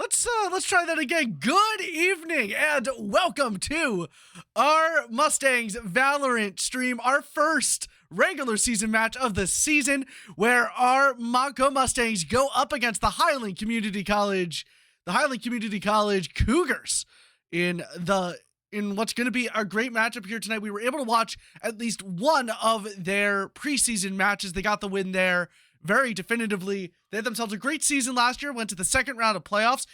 Let's try that again. Good evening and welcome to our Mustangs Valorant stream, our first regular season match of the season, where our Montco Mustangs go up against the Highland Community College Cougars in what's going to be a great matchup here tonight. We were able to watch at least one of their preseason matches. They got the win there very definitively. They had themselves a great season last year, went to the second round of playoffs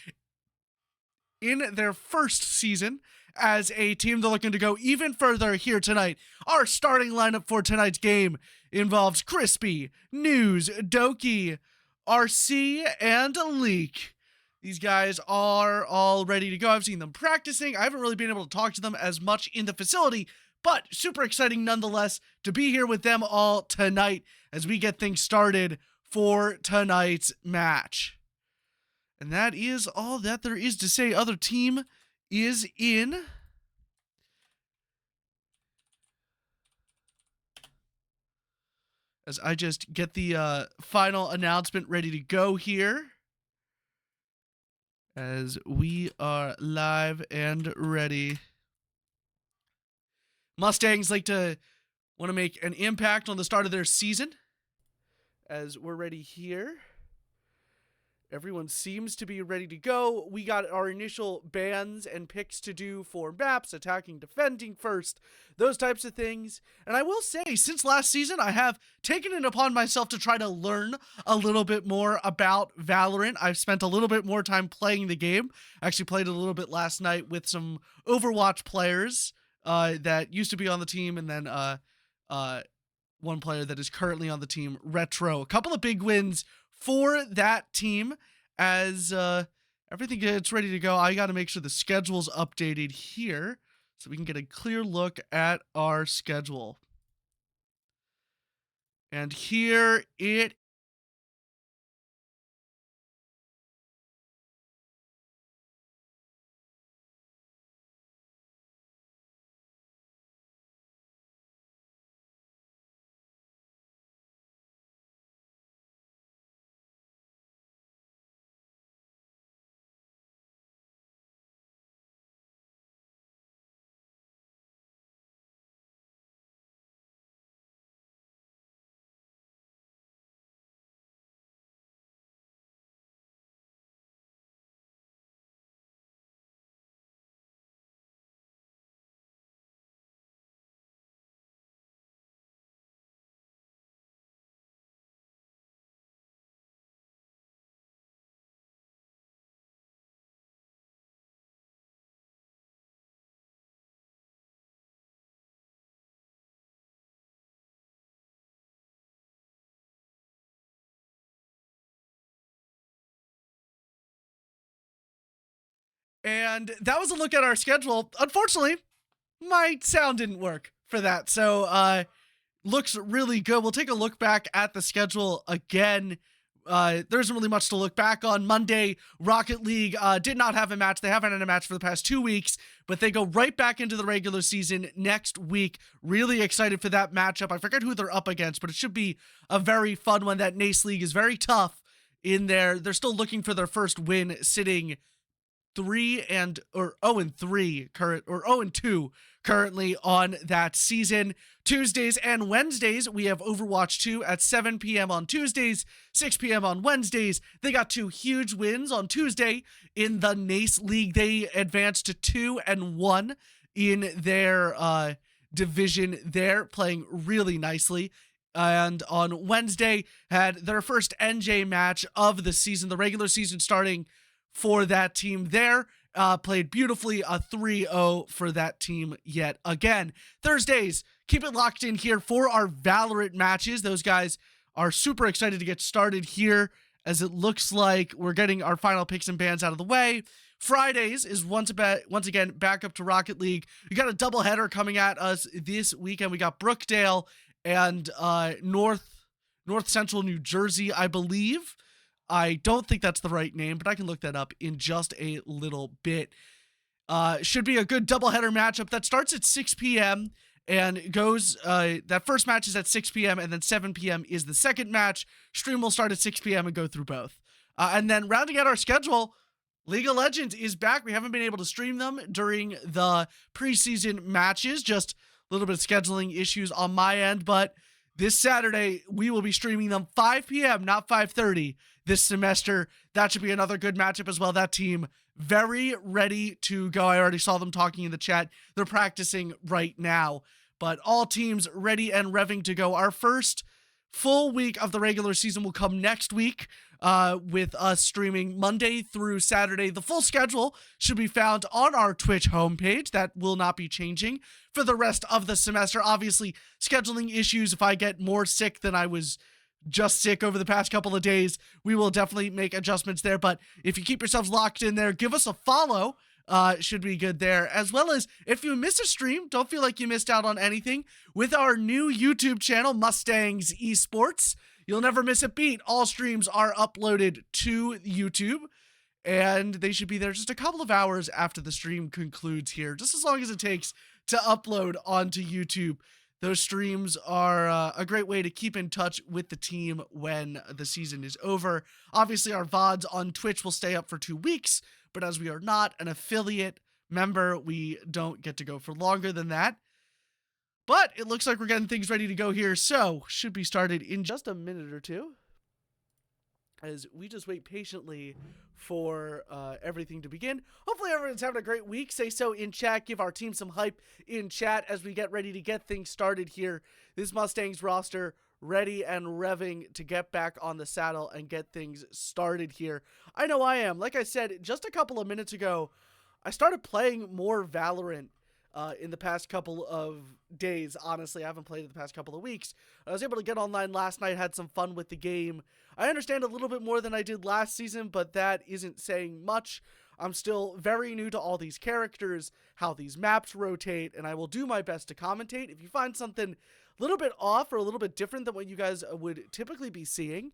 in their first season as a team. They're looking to go even further here tonight. Our starting lineup for tonight's game involves Crispy, News, Doki, RC, and Leak. These guys are all ready to go. I've seen them practicing. I haven't really been able to talk to them as much in the facility, but super exciting nonetheless to be here with them all tonight as we get things started for tonight's match. And that is all that there is to say. Other team is in. As I just get the final announcement ready to go here. As we are live and ready. Mustangs want to make an impact on the start of their season. As we're ready here. Everyone seems to be ready to go. We got our initial bans and picks to do for maps, attacking, defending first, those types of things. And I will say, since last season, I have taken it upon myself to try to learn a little bit more about Valorant. I've spent a little bit more time playing the game. I actually played it a little bit last night with some Overwatch players that used to be on the team, and then one player that is currently on the team, Retro. A couple of big wins for that team as everything gets ready to go. I got to make sure the schedule's updated here so we can get a clear look at our schedule. And here it And that was a look at our schedule. Unfortunately, my sound didn't work for that. So, looks really good. We'll take a look back at the schedule again. There isn't really much to look back on. Monday, Rocket League did not have a match. They haven't had a match for the past 2 weeks, but they go right back into the regular season next week. Really excited for that matchup. I forget who they're up against, but it should be a very fun one. That NACE League is very tough in there. They're still looking for their first win, sitting 0-2 currently on that season. Tuesdays and Wednesdays, we have Overwatch 2 at 7 p.m. on Tuesdays, 6 p.m. on Wednesdays. They got 2 huge wins on Tuesday in the NACE League. They advanced to 2-1 in their division there, playing really nicely. And on Wednesday, had their first NJ match of the season, the regular season starting for that team there. Played beautifully, a 3-0 for that team yet again. Thursdays, keep it locked in here for our Valorant matches. Those guys are super excited to get started here, as it looks like we're getting our final picks and bans out of the way. Fridays is once again back up to Rocket League. We got a doubleheader coming at us this weekend. We got Brookdale and North Central New Jersey, I believe. I don't think that's the right name, but I can look that up in just a little bit. Should be a good doubleheader matchup that starts at 6 p.m. and goes, that first match is at 6 p.m. and then 7 p.m. is the second match. Stream will start at 6 p.m. and go through both. And then rounding out our schedule, League of Legends is back. We haven't been able to stream them during the preseason matches, just a little bit of scheduling issues on my end, but this Saturday we will be streaming them 5 p.m., not 5:30 this semester. That should be another good matchup as well. That team very ready to go. I already saw them talking in the chat. They're practicing right now, but all teams ready and revving to go. Our first full week of the regular season will come next week, with us streaming Monday through Saturday. The full schedule should be found on our Twitch homepage. That will not be changing for the rest of the semester. Obviously, scheduling issues, if I get more sick than I was just sick over the past couple of days, we will definitely make adjustments there. But if you keep yourselves locked in there, give us a follow. Should be good there. As well as if you miss a stream, don't feel like you missed out on anything with our new YouTube channel, Mustangs Esports. You'll never miss a beat. All streams are uploaded to YouTube, and they should be there just a couple of hours after the stream concludes here, just as long as it takes to upload onto YouTube. Those streams are a great way to keep in touch with the team when the season is over. Obviously, our VODs on Twitch will stay up for 2 weeks, but as we are not an affiliate member, we don't get to go for longer than that. But it looks like we're getting things ready to go here, so should be started in just a minute or two, as we just wait patiently for everything to begin. Hopefully everyone's having a great week. Say so in chat. Give our team some hype in chat as we get ready to get things started here. This Mustangs roster ready and revving to get back on the saddle and get things started here. I know I am. Like I said, just a couple of minutes ago, I started playing more Valorant in the past couple of days. Honestly, I haven't played it the past couple of weeks. I was able to get online last night, had some fun with the game. I understand a little bit more than I did last season, but that isn't saying much. I'm still very new to all these characters, how these maps rotate, and I will do my best to commentate. If you find something a little bit off or a little bit different than what you guys would typically be seeing,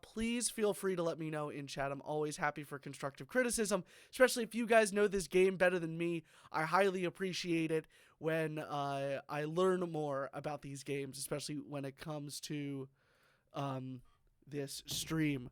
please feel free to let me know in chat. I'm always happy for constructive criticism, especially if you guys know this game better than me. I highly appreciate it when I learn more about these games, especially when it comes to this stream.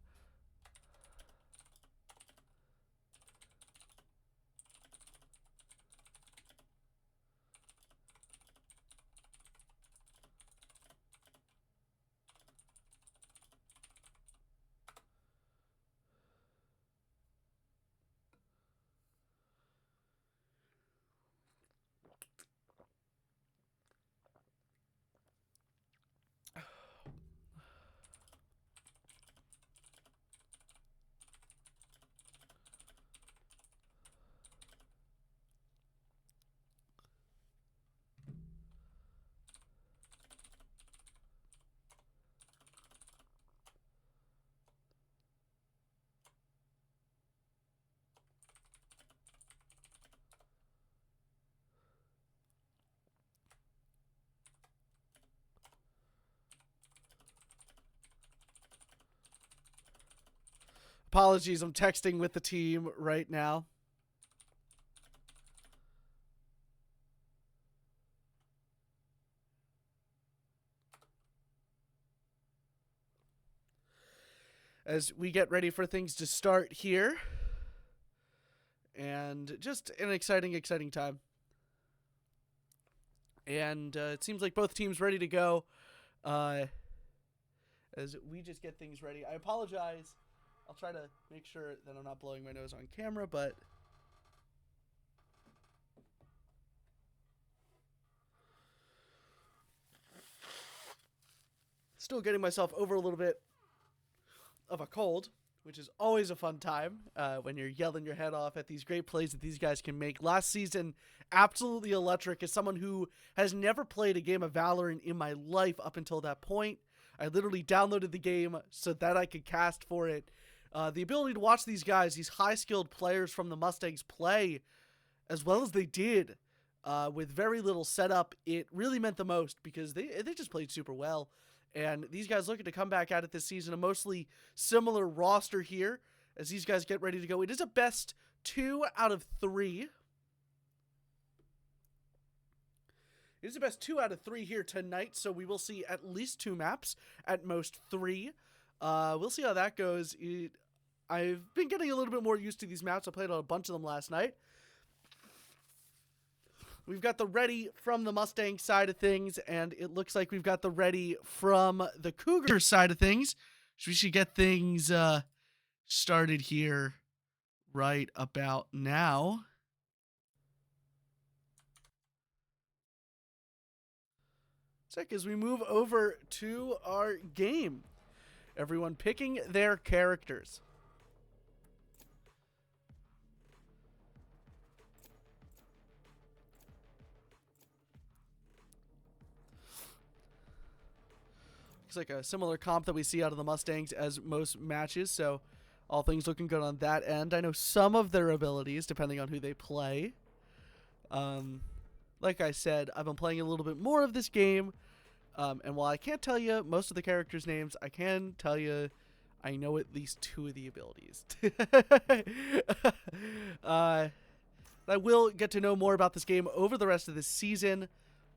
Apologies, I'm texting with the team right now. As we get ready for things to start here. And just an exciting time. And it seems like both teams ready to go. As we just get things ready. I apologize. I'll try to make sure that I'm not blowing my nose on camera, but still getting myself over a little bit of a cold, which is always a fun time when you're yelling your head off at these great plays that these guys can make. Last season, absolutely electric. As someone who has never played a game of Valorant in my life up until that point, I literally downloaded the game so that I could cast for it. The ability to watch these guys, these high-skilled players from the Mustangs play as well as they did with very little setup, it really meant the most because they just played super well. And these guys looking to come back at it this season, a mostly similar roster here as these guys get ready to go. It is a best 2 out of 3. It is the best 2 out of 3 here tonight, so we will see at least 2 maps, at most 3. We'll see how that goes. I've been getting a little bit more used to these maps. I played on a bunch of them last night. We've got the ready from the Mustang side of things, and it looks like we've got the ready from the Cougars side of things. So we should get things started here right about now. As we move over to our game, everyone picking their characters. Looks like a similar comp that we see out of the Mustangs as most matches, so all things looking good on that end. I know some of their abilities, depending on who they play. Like I said, I've been playing a little bit more of this game, and while I can't tell you most of the characters' names, I can tell you I know at least 2 of the abilities. I will get to know more about this game over the rest of this season.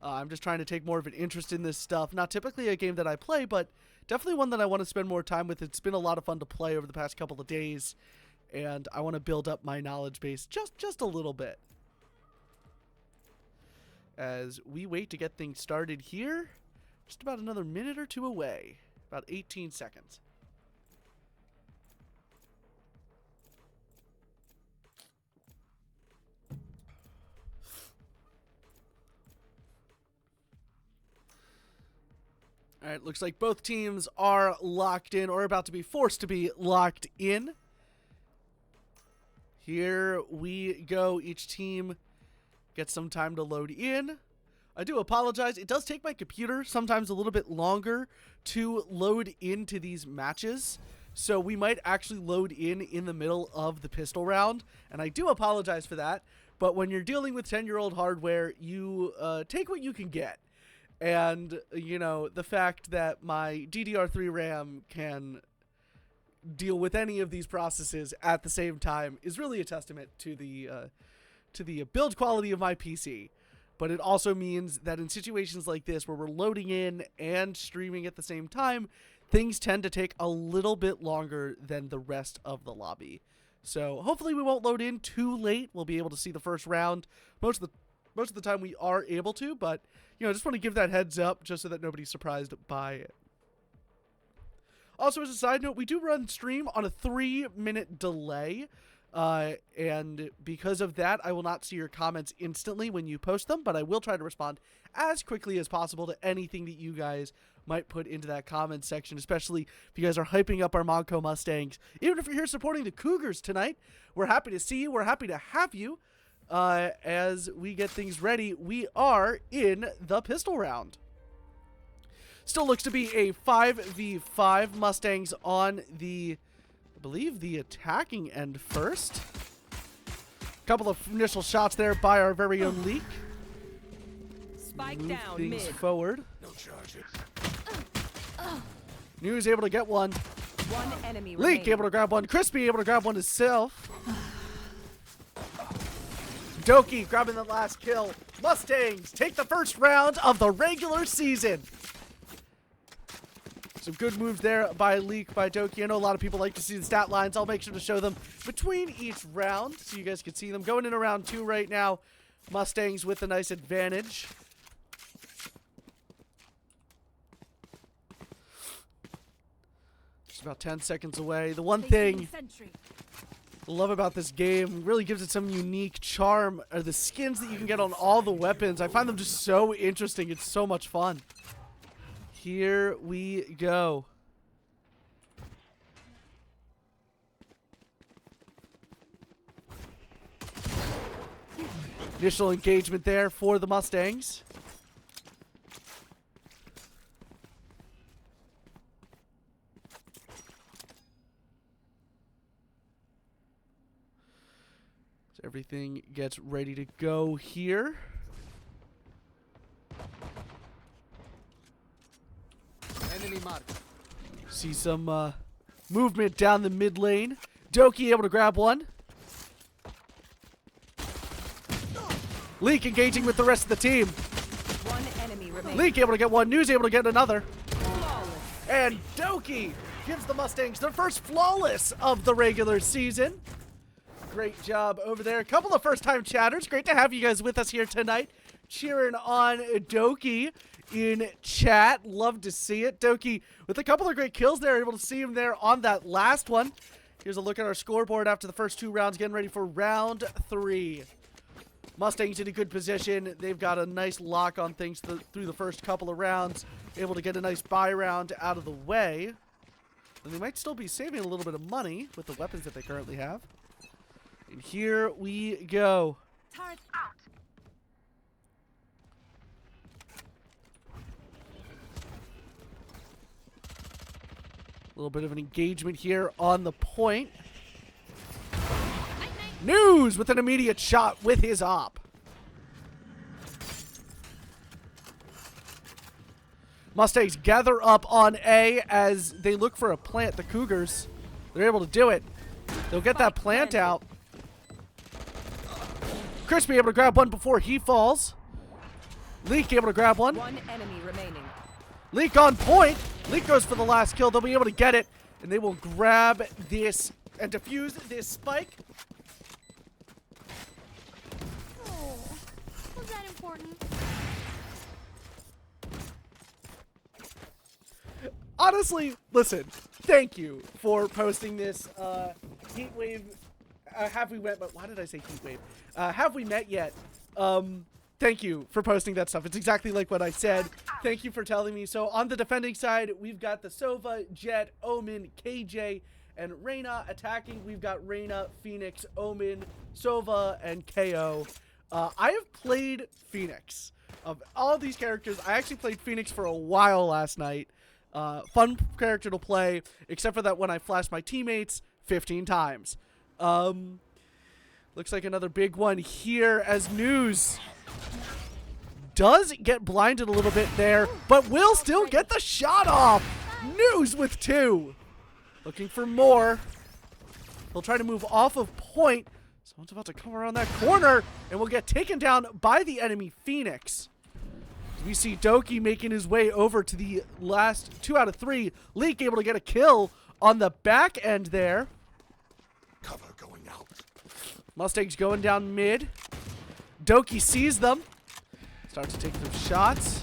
I'm just trying to take more of an interest in this stuff. Not typically a game that I play, but definitely one that I want to spend more time with. It's been a lot of fun to play over the past couple of days, and I want to build up my knowledge base just a little bit. As we wait to get things started here, just about another minute or 2 away, about 18 seconds. All right, looks like both teams are locked in or about to be forced to be locked in. Here we go. Each team gets some time to load in. I do apologize. It does take my computer sometimes a little bit longer to load into these matches. So we might actually load in the middle of the pistol round. And I do apologize for that. But when you're dealing with 10-year-old hardware, you take what you can get. And, you know, the fact that my DDR3 RAM can deal with any of these processes at the same time is really a testament to the build quality of my PC. But it also means that in situations like this where we're loading in and streaming at the same time, things tend to take a little bit longer than the rest of the lobby. So hopefully we won't load in too late. We'll be able to see the first round. Most of the time we are able to, but you know, just want to give that heads up just so that nobody's surprised by it. Also, as a side note, we do run stream on a 3-minute delay. And because of that, I will not see your comments instantly when you post them, but I will try to respond as quickly as possible to anything that you guys might put into that comment section, especially if you guys are hyping up our Montco Mustangs. Even if you're here supporting the Cougars tonight, we're happy to see you. We're happy to have you. As we get things ready, we are in the pistol round. Still looks to be a 5v5. Mustangs on the, I believe, the attacking end first. Couple of initial shots there by our very own Leak. Spike Move down things mid. forward. No charges. News able to get one. One enemy Leak remaining. able to grab one. Crispy able to grab one himself. Doki grabbing the last kill. Mustangs take the first round of the regular season. Some good moves there by Leak, by Doki. I know a lot of people like to see the stat lines. I'll make sure to show them between each round so you guys can see them. Going in round 2 right now. Mustangs with a nice advantage. Just about 10 seconds away. The one thing I love about this game, really gives it some unique charm, are the skins that you can get on all the weapons. I find them just so interesting. It's so much fun. Here we go. Initial engagement there for the Mustangs. So everything gets ready to go here. Enemy mark. See some movement down the mid lane. Doki able to grab one. Leak engaging with the rest of the team. One enemy remaining. Leak able to get one. News able to get another. Flawless. And Doki gives the Mustangs their first flawless of the regular season. Great job over there. A couple of first-time chatters. Great to have you guys with us here tonight. Cheering on Doki in chat. Love to see it. Doki with a couple of great kills there. Able to see him there on that last one. Here's a look at our scoreboard after the first 2 rounds. Getting ready for round 3. Mustangs in a good position. They've got a nice lock on things through the first couple of rounds. Able to get a nice buy round out of the way. And they might still be saving a little bit of money with the weapons that they currently have. And here we go. Turret out. A little bit of an engagement here on the point. News with an immediate shot with his op. Mustangs gather up on A as they look for a plant. The Cougars, they're able to do it. They'll get that plant out. Crispy able to grab one before he falls. Leak able to grab one. One enemy remaining. Leak on point. Leak goes for the last kill. They'll be able to get it. And they will grab this and defuse this spike. Oh, was that important? Honestly, listen, thank you for posting this heat wave. Have we met? But why did I say heat wave? Have we met yet? Thank you for posting that stuff. It's exactly like what I said. Thank you for telling me. So on the defending side, we've got the Sova, Jet, Omen, KJ, and Reyna attacking. We've got Reyna, Phoenix, Omen, Sova, and KO. I have played Phoenix. Of all these characters, I actually played Phoenix for a while last night. Fun character to play, except for that when I flashed my teammates 15 times. Looks like another big one here as News does get blinded a little bit there, but will still get the shot off. News with 2. Looking for more. He'll try to move off of point. Someone's about to come around that corner and will get taken down by the enemy Phoenix. We see Doki making his way over to the last 2 out of 3. Leak able to get a kill on the back end there. Cover going out. Mustangs going down mid. Doki sees them. Starts to take some shots.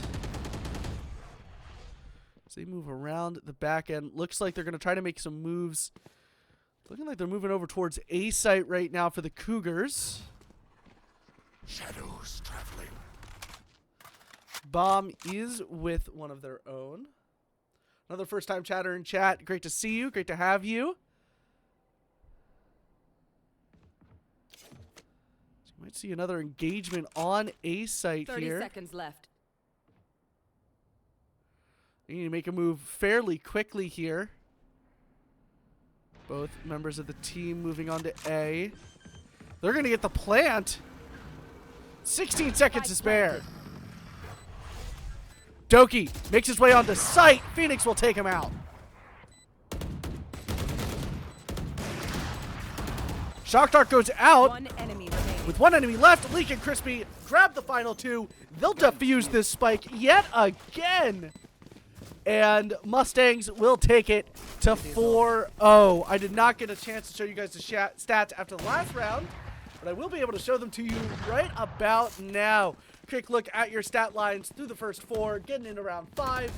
As they move around the back end. Looks like they're going to try to make some moves. Looking like they're moving over towards A site right now for the Cougars. Shadows traveling. Bomb is with one of their own. Another first-time chatter in chat. Great to see you. Great to have you. So you might see another engagement on A site 30 here. seconds left. They need to make a move fairly quickly here. Both members of the team moving on to A. They're going to get the plant. 16 seconds to spare. Doki makes his way onto site. Phoenix will take him out. Shock Dart goes out. One enemy remaining. With one enemy left, Leak and Crispy grab the final 2. They'll defuse this spike yet again. And Mustangs will take it to 4-0. I did not get a chance to show you guys the stats after the last round, but I will be able to show them to you right about now. Quick look at your stat lines through the first 4, getting in around 5.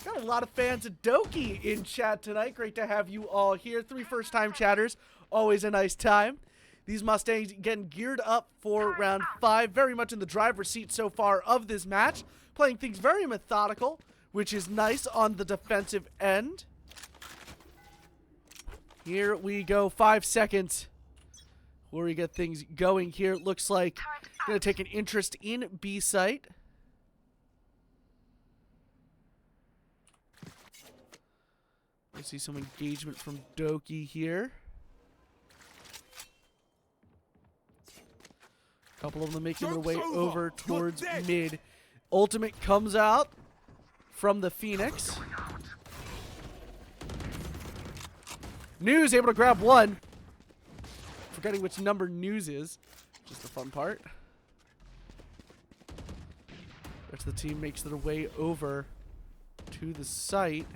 Got a lot of fans of Doki in chat tonight. Great to have you all here. 3 first-time chatters. Always a nice time. These Mustangs getting geared up for round 5. Very much in the driver's seat so far of this match. Playing things very methodical, which is nice on the defensive end. Here we go. 5 seconds before we get things going here. It looks like going to take an interest in B site. I see some engagement from Doki here. A couple of them making their way over towards mid. Ultimate comes out from the Phoenix. News able to grab one. Forgetting which number News is. Just the fun part. The rest of the team makes their way over to the site.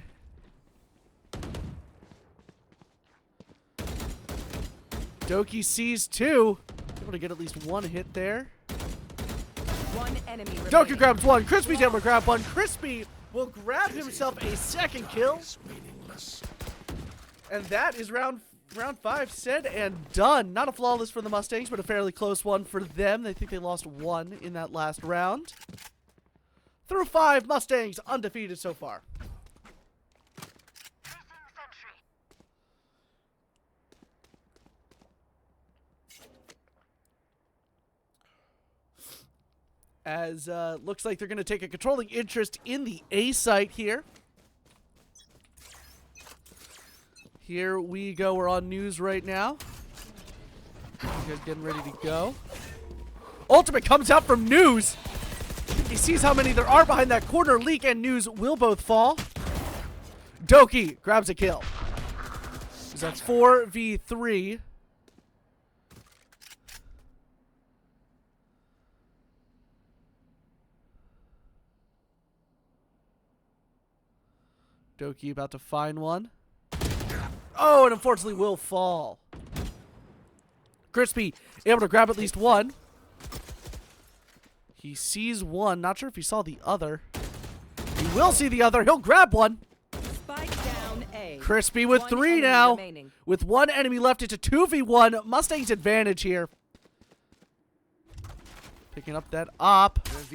Doki sees two. Able to get at least one hit there. One enemy remaining. Doki grabs one. Crispy's able to grab one. Crispy will grab himself a second kill. Is meaningless. And that is round 5 said and done. Not a flawless for the Mustangs, but a fairly close one for them. They think they lost one in that last round. Through 5, Mustangs undefeated so far. As looks like they're going to take a controlling interest in the A site here. Here we go. We're on news right now. You guys getting ready to go. Ultimate comes out from news. He sees how many there are behind that corner. Leak and news will both fall. Doki grabs a kill. So that's 4v3. Doki about to find one. Oh, and unfortunately will fall. Crispy able to grab at least one. He sees one. Not sure if he saw the other. He will see the other. He'll grab one. Spike down A. Crispy with One 3 enemy now. remaining. With one enemy left, it's a 2v1. Mustang's advantage here. Picking up that op. Last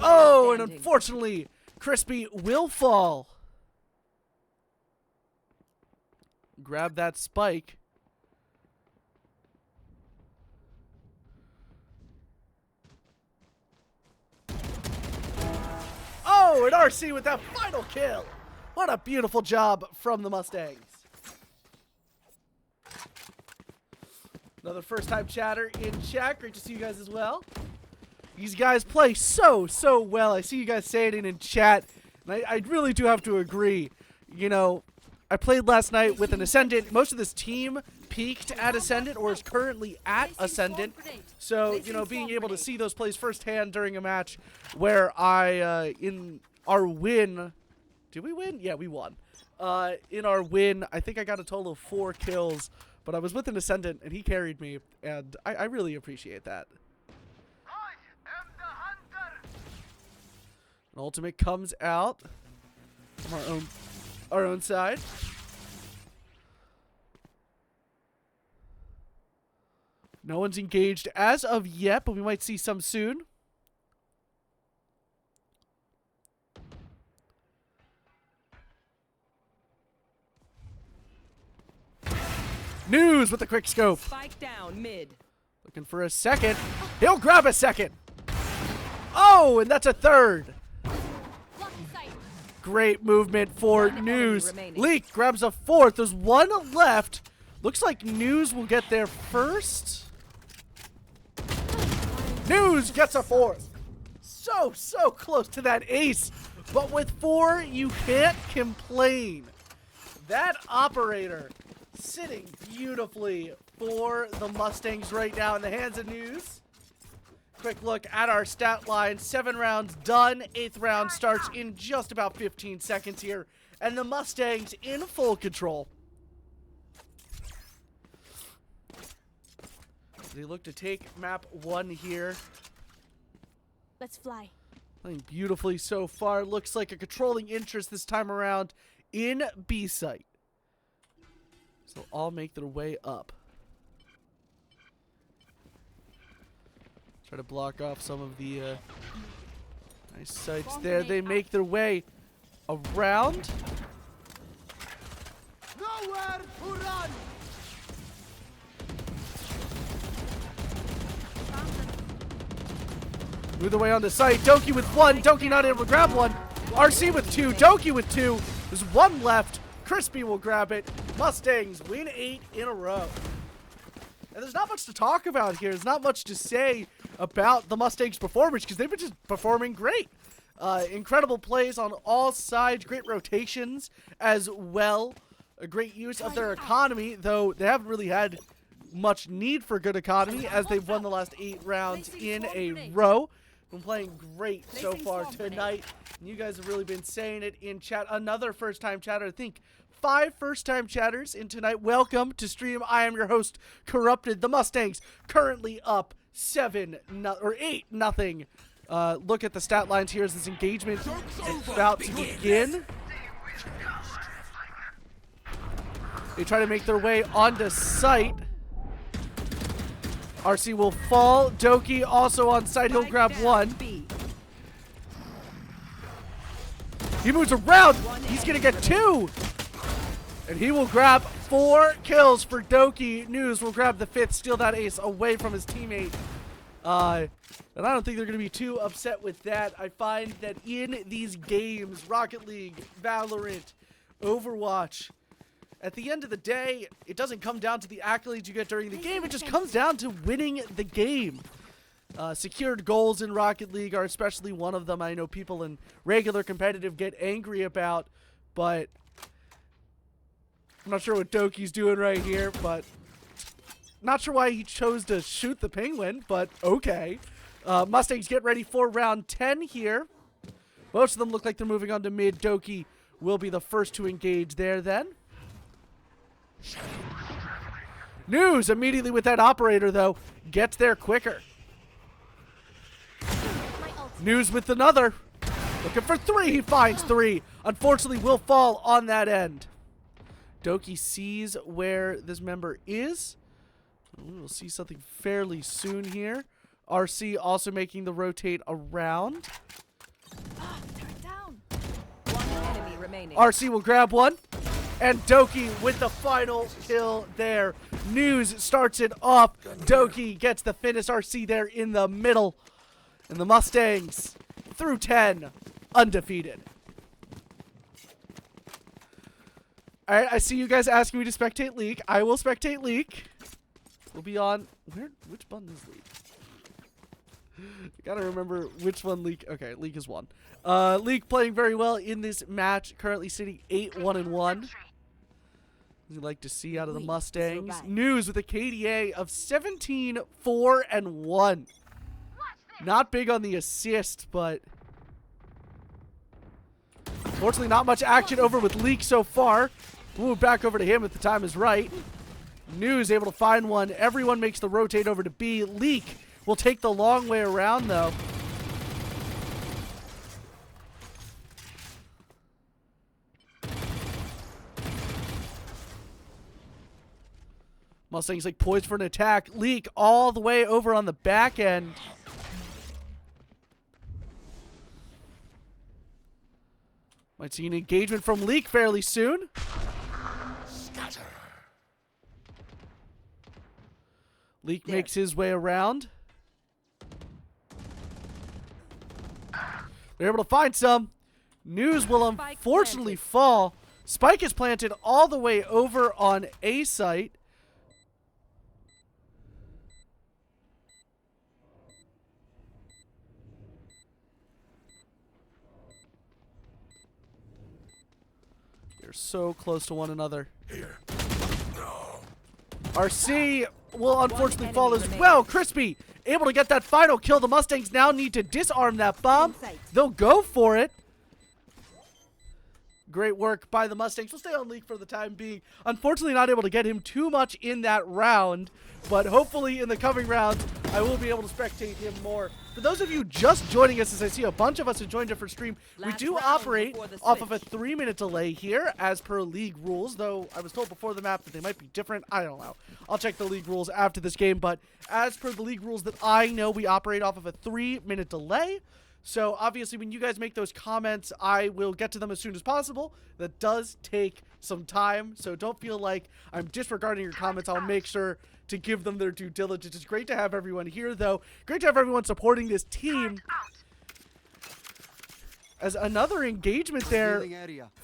Oh, player and standing. unfortunately, Crispy will fall. Grab that spike. Oh, and RC with that final kill. What a beautiful job from the Mustangs. Another first-time chatter in chat. Great to see you guys as well. These guys play so well. I see you guys saying it in chat, and I really do have to agree. You know, I played last night with an Ascendant. Most of this team peaked at Ascendant or is currently at Ascendant. So, you know, being able to see those plays firsthand during a match where I, in our win, did we win? Yeah, we won. In our win, I think I got a total of 4 kills, but I was with an Ascendant and he carried me, and I really appreciate that. An ultimate comes out from our own side. No one's engaged as of yet, but we might see some soon. News with the quick scope. Spike down mid. Looking for a second. He'll grab a second. Oh, and that's a third. Great movement for One News. enemy remaining. Leak grabs a 4th. There's one left. Looks like News will get there first. News gets a 4th. So close to that ace. But with 4, you can't complain. That operator sitting beautifully for the Mustangs right now in the hands of News. Quick look at our stat line. 7 rounds done. 8th round starts in just about 15 seconds here. And the Mustangs in full control. They look to take map 1 here. Let's fly. Playing beautifully so far. Looks like a controlling interest this time around in B site. So all make their way up. Try to block off some of the nice sites there. They make their way around. Nowhere to run! Move their way on the site. Doki with 1. Doki not able to grab 1. RC with 2. Doki with 2. There's 1 left. Crispy will grab it. Mustangs win 8 in a row. And there's not much to talk about here. There's not much to say about the Mustangs' performance because they've been just performing great. Incredible plays on all sides. Great rotations as well. A great use of their economy, though they haven't really had much need for good economy as they've won the last 8 rounds in a row. Been playing great so far tonight. And you guys have really been saying it in chat. Another first-time chatter. I think 5 first-time chatters in tonight. Welcome to stream. I am your host, Corrupted. The Mustangs currently up 8-0. Look at the stat lines here as this engagement is about to begin. They try to make their way onto site. RC will fall. Doki also on site. He'll grab one. He moves around. He's going to get 2. And he will grab 4 kills for Doki. News will grab the 5th, steal that ace away from his teammate. And I don't think they're going to be too upset with that. I find that in these games, Rocket League, Valorant, Overwatch, at the end of the day, it doesn't come down to the accolades you get during the game. It just comes down to winning the game. Secured goals in Rocket League are especially one of them. I know people in regular competitive get angry about, but I'm not sure what Doki's doing right here, but not sure why he chose to shoot the penguin, but okay. Mustangs get ready for round 10 here. Most of them look like they're moving on to mid. Doki will be the first to engage there then. News immediately with that operator, though, gets there quicker. News with another. Looking for 3. He finds 3. Unfortunately, will fall on that end. Doki sees where this member is. We'll see something fairly soon here. RC also making the rotate around. One enemy remaining. RC will grab one. And Doki with the final kill there. News starts it off. Doki gets the finish. RC there in the middle. And the Mustangs, through 10, undefeated. All right, I see you guys asking me to spectate Leak. I will spectate Leak. We'll be on... Which button is Leak? Gotta remember which one Leak... Okay, Leak is 1. Leak playing very well in this match. Currently sitting 8-1-1. As you like to see out of the Mustangs. News with a KDA of 17-4-1. Not big on the assist, but unfortunately not much action over with Leak so far. We'll move back over to him if the time is right. News able to find one. Everyone makes the rotate over to B. Leak will take the long way around, though. Mustangs like poised for an attack. Leak all the way over on the back end. Might see an engagement from Leak fairly soon. Scatter. Leak makes his way around. They're able to find some. News will unfortunately fall. Spike is planted all the way over on A site. They're so close to one another. Here. No. RC will unfortunately fall as well. Crispy able to get that final kill. The Mustangs now need to disarm that bomb. They'll go for it. Great work by the Mustangs. We'll stay on Leak for the time being. Unfortunately, not able to get him too much in that round, but hopefully in the coming rounds, I will be able to spectate him more. For those of you just joining us, as I see a bunch of us have joined a different stream, we do operate off of a 3-minute delay here as per league rules, though I was told before the map that they might be different. I don't know. I'll check the league rules after this game, but as per the league rules that I know, we operate off of a 3-minute delay. So obviously when you guys make those comments, I will get to them as soon as possible. That does take some time, so don't feel like I'm disregarding your comments. I'll make sure to give them their due diligence. It's great to have everyone here, though. Great to have everyone supporting this team. As another engagement there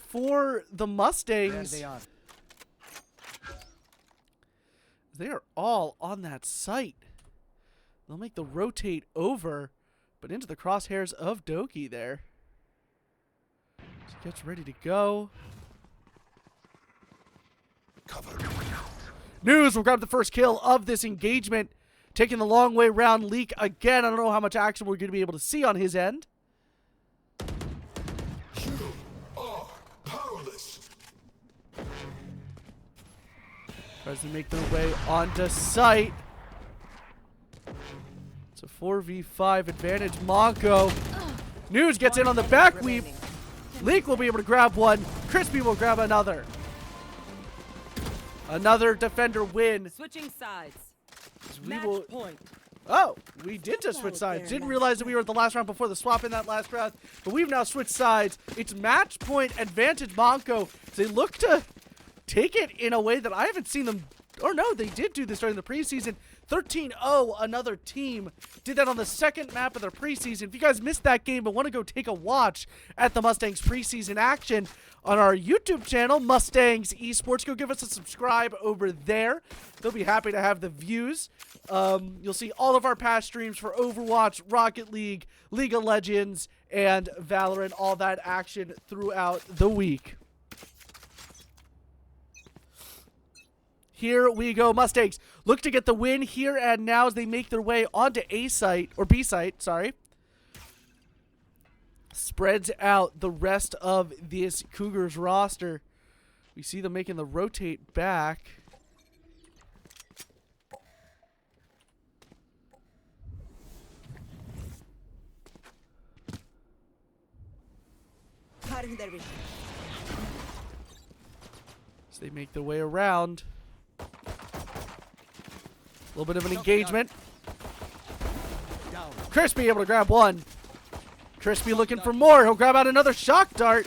for the Mustangs. There they are. They are all on that site. They'll make the rotate over, but into the crosshairs of Doki there. So he gets ready to go. Cover. News will grab the first kill of this engagement. Taking the long way round. Leak again. I don't know how much action we're going to be able to see on his end. You are powerless. Tries to make their way onto site. It's a 4v5 advantage. Montco. News gets in on the back weave. Leak will be able to grab one. Crispy will grab another. Another defender win. Switching sides. We will. Oh, we did just switch sides. Didn't realize that we were at the last round before the swap in that last round. But we've now switched sides. It's match point advantage Montco. They look to take it in a way that I haven't seen them. Or no, they did do this during the preseason. 13-0, another team. Did that on the second map of their preseason. If you guys missed that game but want to go take a watch at the Mustangs preseason action on our YouTube channel, Mustangs Esports, go give us a subscribe over there. They'll be happy to have the views. You'll see all of our past streams for Overwatch, Rocket League, League of Legends, and Valorant, all that action throughout the week. Here we go. Mustangs look to get the win here and now as they make their way onto A site, or B site, sorry. Spreads out the rest of this Cougars roster. We see them making the rotate back. So they make their way around. A little bit of an engagement. Crispy able to grab one. Crispy looking for more. He'll grab out another shock dart.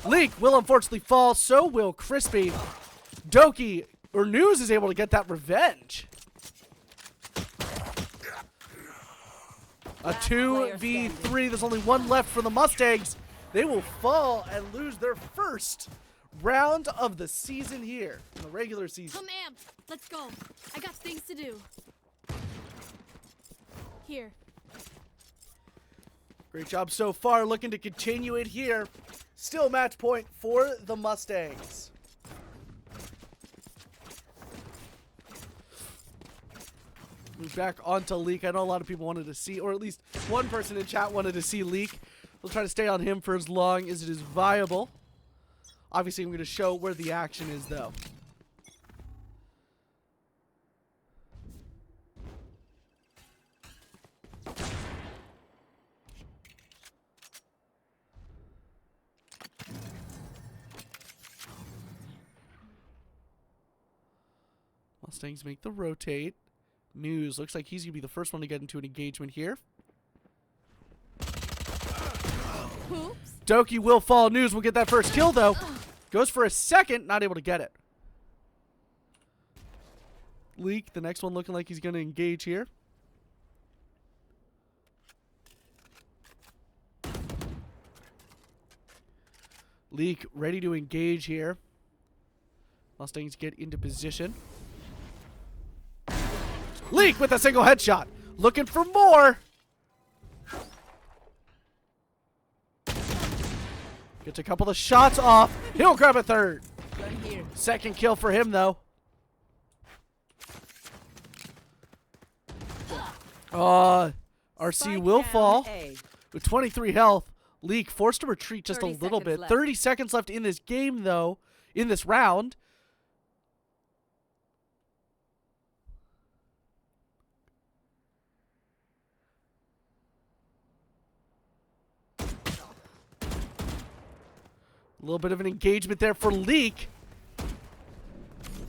Leak will unfortunately fall. So will Crispy. Doki, or News, is able to get that revenge. A 2v3. There's only one left for the Mustangs. They will fall and lose their first round of the season here in the regular season. Come amped. Let's go. I got things to do. Here. Great job so far. Looking to continue it here. Still match point for the Mustangs. Move back onto Leak. I know a lot of people wanted to see, or at least one person in chat wanted to see Leak. We'll try to stay on him for as long as it is viable. Obviously, I'm going to show where the action is, though. Mustangs make the rotate. News looks like he's going to be the first one to get into an engagement here. Oops. Doki will fall. News will get that first kill, though. Goes for a second, not able to get it. Leak, the next one looking like he's going to engage here. Leak ready to engage here. Mustangs get into position. Leak with a single headshot. Looking for more. Gets a couple of shots off. He'll grab a third. Second kill for him, though. RC will fall with 23 health. Leak forced to retreat just a little bit. 30 seconds left in this game, though, in this round. A little bit of an engagement there for Leak.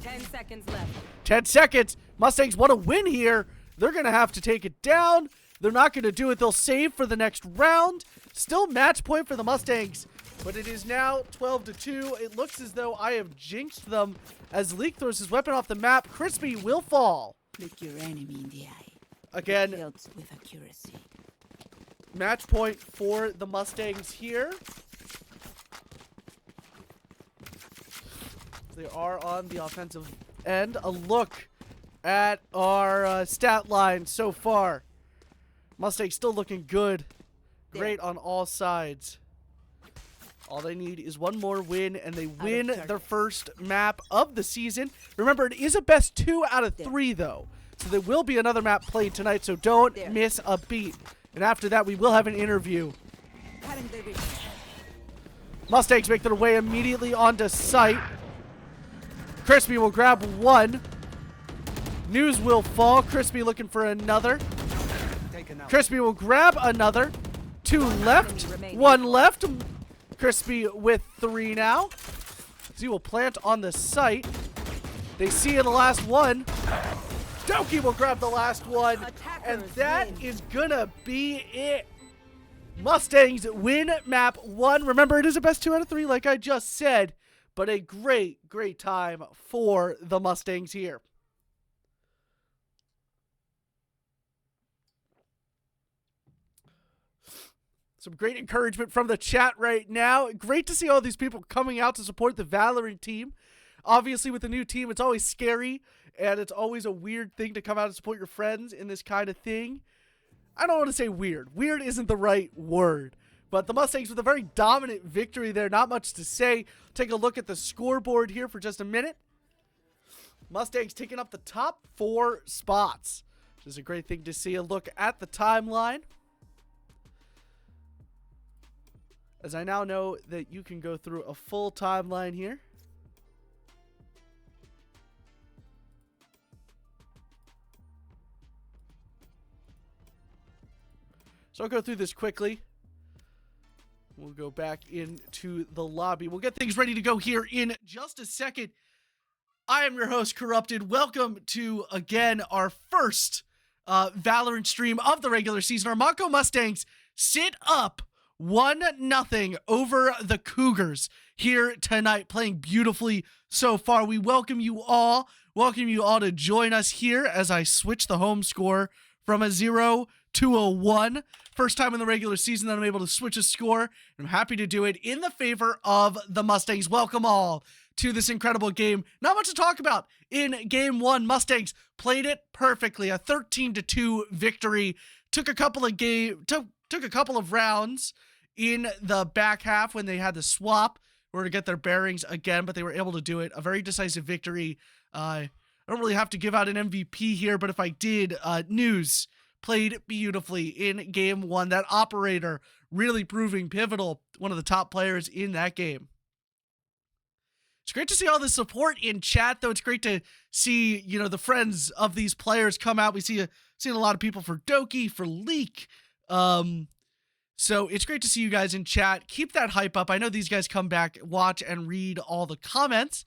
10 seconds left. 10 seconds. Mustangs want to win here. They're going to have to take it down. They're not going to do it. They'll save for the next round. Still match point for the Mustangs. But it is now 12-2. It looks as though I have jinxed them as Leak throws his weapon off the map. Crispy will fall. Look your enemy in the eye. Again, Helps with accuracy. match point for the Mustangs here. They are on the offensive end. A look at our stat line so far. Mustangs still looking good. Great on all sides. All they need is one more win, and they win their first map of the season. Remember, it is a best 2 out of 3, though. So there will be another map played tonight, so don't miss a beat. And after that, we will have an interview. Mustangs make their way immediately onto site. Crispy will grab one. News will fall. Crispy looking for another. Crispy will grab another. 2 left. 1 left. Crispy with 3 now. Z will plant on the site. They see in the last one. Doki will grab the last one. And that is gonna be it. Mustangs win map 1. Remember, it is a best 2 out of 3, like I just said. But a great, great time for the Mustangs here. Some great encouragement from the chat right now. Great to see all these people coming out to support the Valorant team. Obviously, with the new team, it's always scary, and it's always a weird thing to come out and support your friends in this kind of thing. I don't want to say weird. Weird isn't the right word. But the Mustangs with a very dominant victory there. Not much to say. Take a look at the scoreboard here for just a minute. Mustangs taking up the top 4 spots, which is a great thing to see. A look at the timeline, as I now know that you can go through a full timeline here. So I'll go through this quickly. We'll go back into the lobby. We'll get things ready to go here in just a second. I am your host, Corrupted. Welcome to, again, our first Valorant stream of the regular season. Our Montco Mustangs sit up 1-0 over the Cougars here tonight, playing beautifully so far. We welcome you all to join us here as I switch the home score from a 0 to a 1. First time in the regular season that I'm able to switch a score. I'm happy to do it in the favor of the Mustangs. Welcome all to this incredible game. Not much to talk about in game 1. Mustangs played it perfectly. A 13-2 victory. Took a couple of rounds in the back half when they had to swap in order to get their bearings again, but they were able to do it. A very decisive victory. I don't really have to give out an MVP here, but if I did, News played beautifully in game 1. That operator really proving pivotal, one of the top players in that game. It's great to see all the support in chat, though. It's great to see, you know, the friends of these players come out. We seen a lot of people for Doki, for Leak. So it's great to see you guys in chat. Keep that hype up. I know these guys come back, watch, and read all the comments.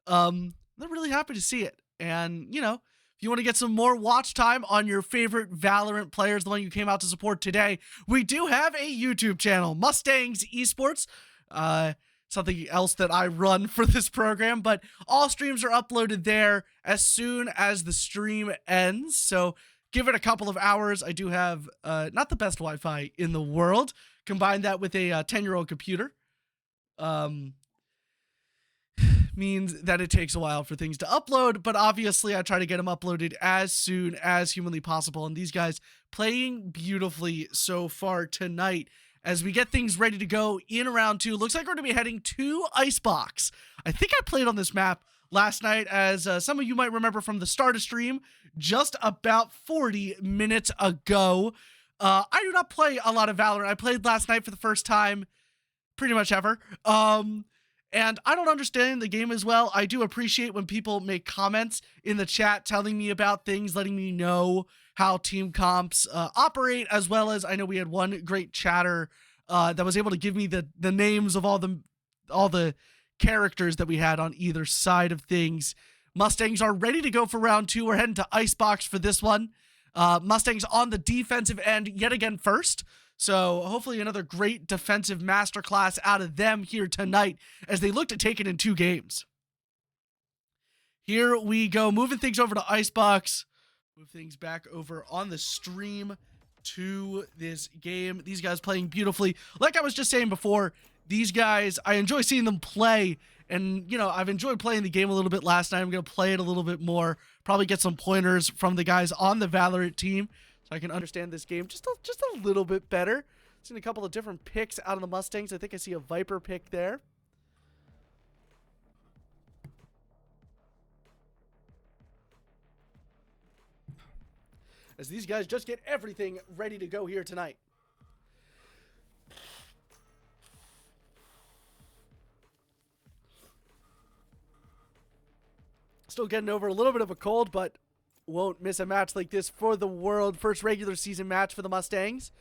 They're really happy to see it. And, you know, if you want to get some more watch time on your favorite Valorant players, the one you came out to support today, we do have a YouTube channel, Mustangs Esports. Something else that I run for this program, but all streams are uploaded there as soon as the stream ends. So give it a couple of hours. I do have not the best Wi-Fi in the world. Combine that with a 10-year-old computer. Means that it takes a while for things to upload, but obviously I try to get them uploaded as soon as humanly possible. And these guys playing beautifully so far tonight as we get things ready to go in round 2. Looks like we're going to be heading to Icebox. I think I played on this map last night, as some of you might remember from the start of stream, just about 40 minutes ago. I do not play a lot of Valorant. I played last night for the first time pretty much ever. And I don't understand the game as well. I do appreciate when people make comments in the chat telling me about things, letting me know how team comps operate, as well as I know we had one great chatter that was able to give me the names of all the characters that we had on either side of things. Mustangs are ready to go for round 2. We're heading to Icebox for this one. Mustangs on the defensive end yet again first. So hopefully another great defensive masterclass out of them here tonight as they look to take it in 2 games. Here we go, moving things over to Icebox. Move things back over on the stream to this game. These guys playing beautifully. Like I was just saying before, these guys, I enjoy seeing them play. And, you know, I've enjoyed playing the game a little bit last night. I'm going to play it a little bit more. Probably get some pointers from the guys on the Valorant team, so I can understand this game just a little bit better. Seen a couple of different picks out of the Mustangs. I think I see a Viper pick there. As these guys just get everything ready to go here tonight. Still getting over a little bit of a cold, but won't miss a match like this for the world. First regular season match for the Mustangs.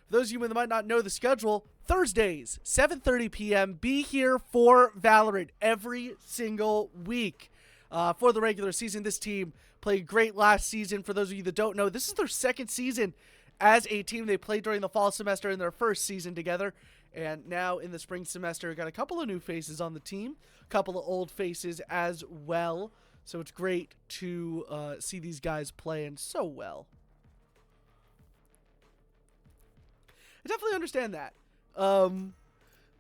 For those of you that might not know the schedule, Thursdays, 7:30 p.m. Be here for Valorant every single week. For the regular season, this team played great last season. For those of you that don't know, this is their second season as a team. They played during the fall semester in their first season together. And now in the spring semester, got a couple of new faces on the team. A couple of old faces as well. So it's great to see these guys playing so well. I definitely understand that.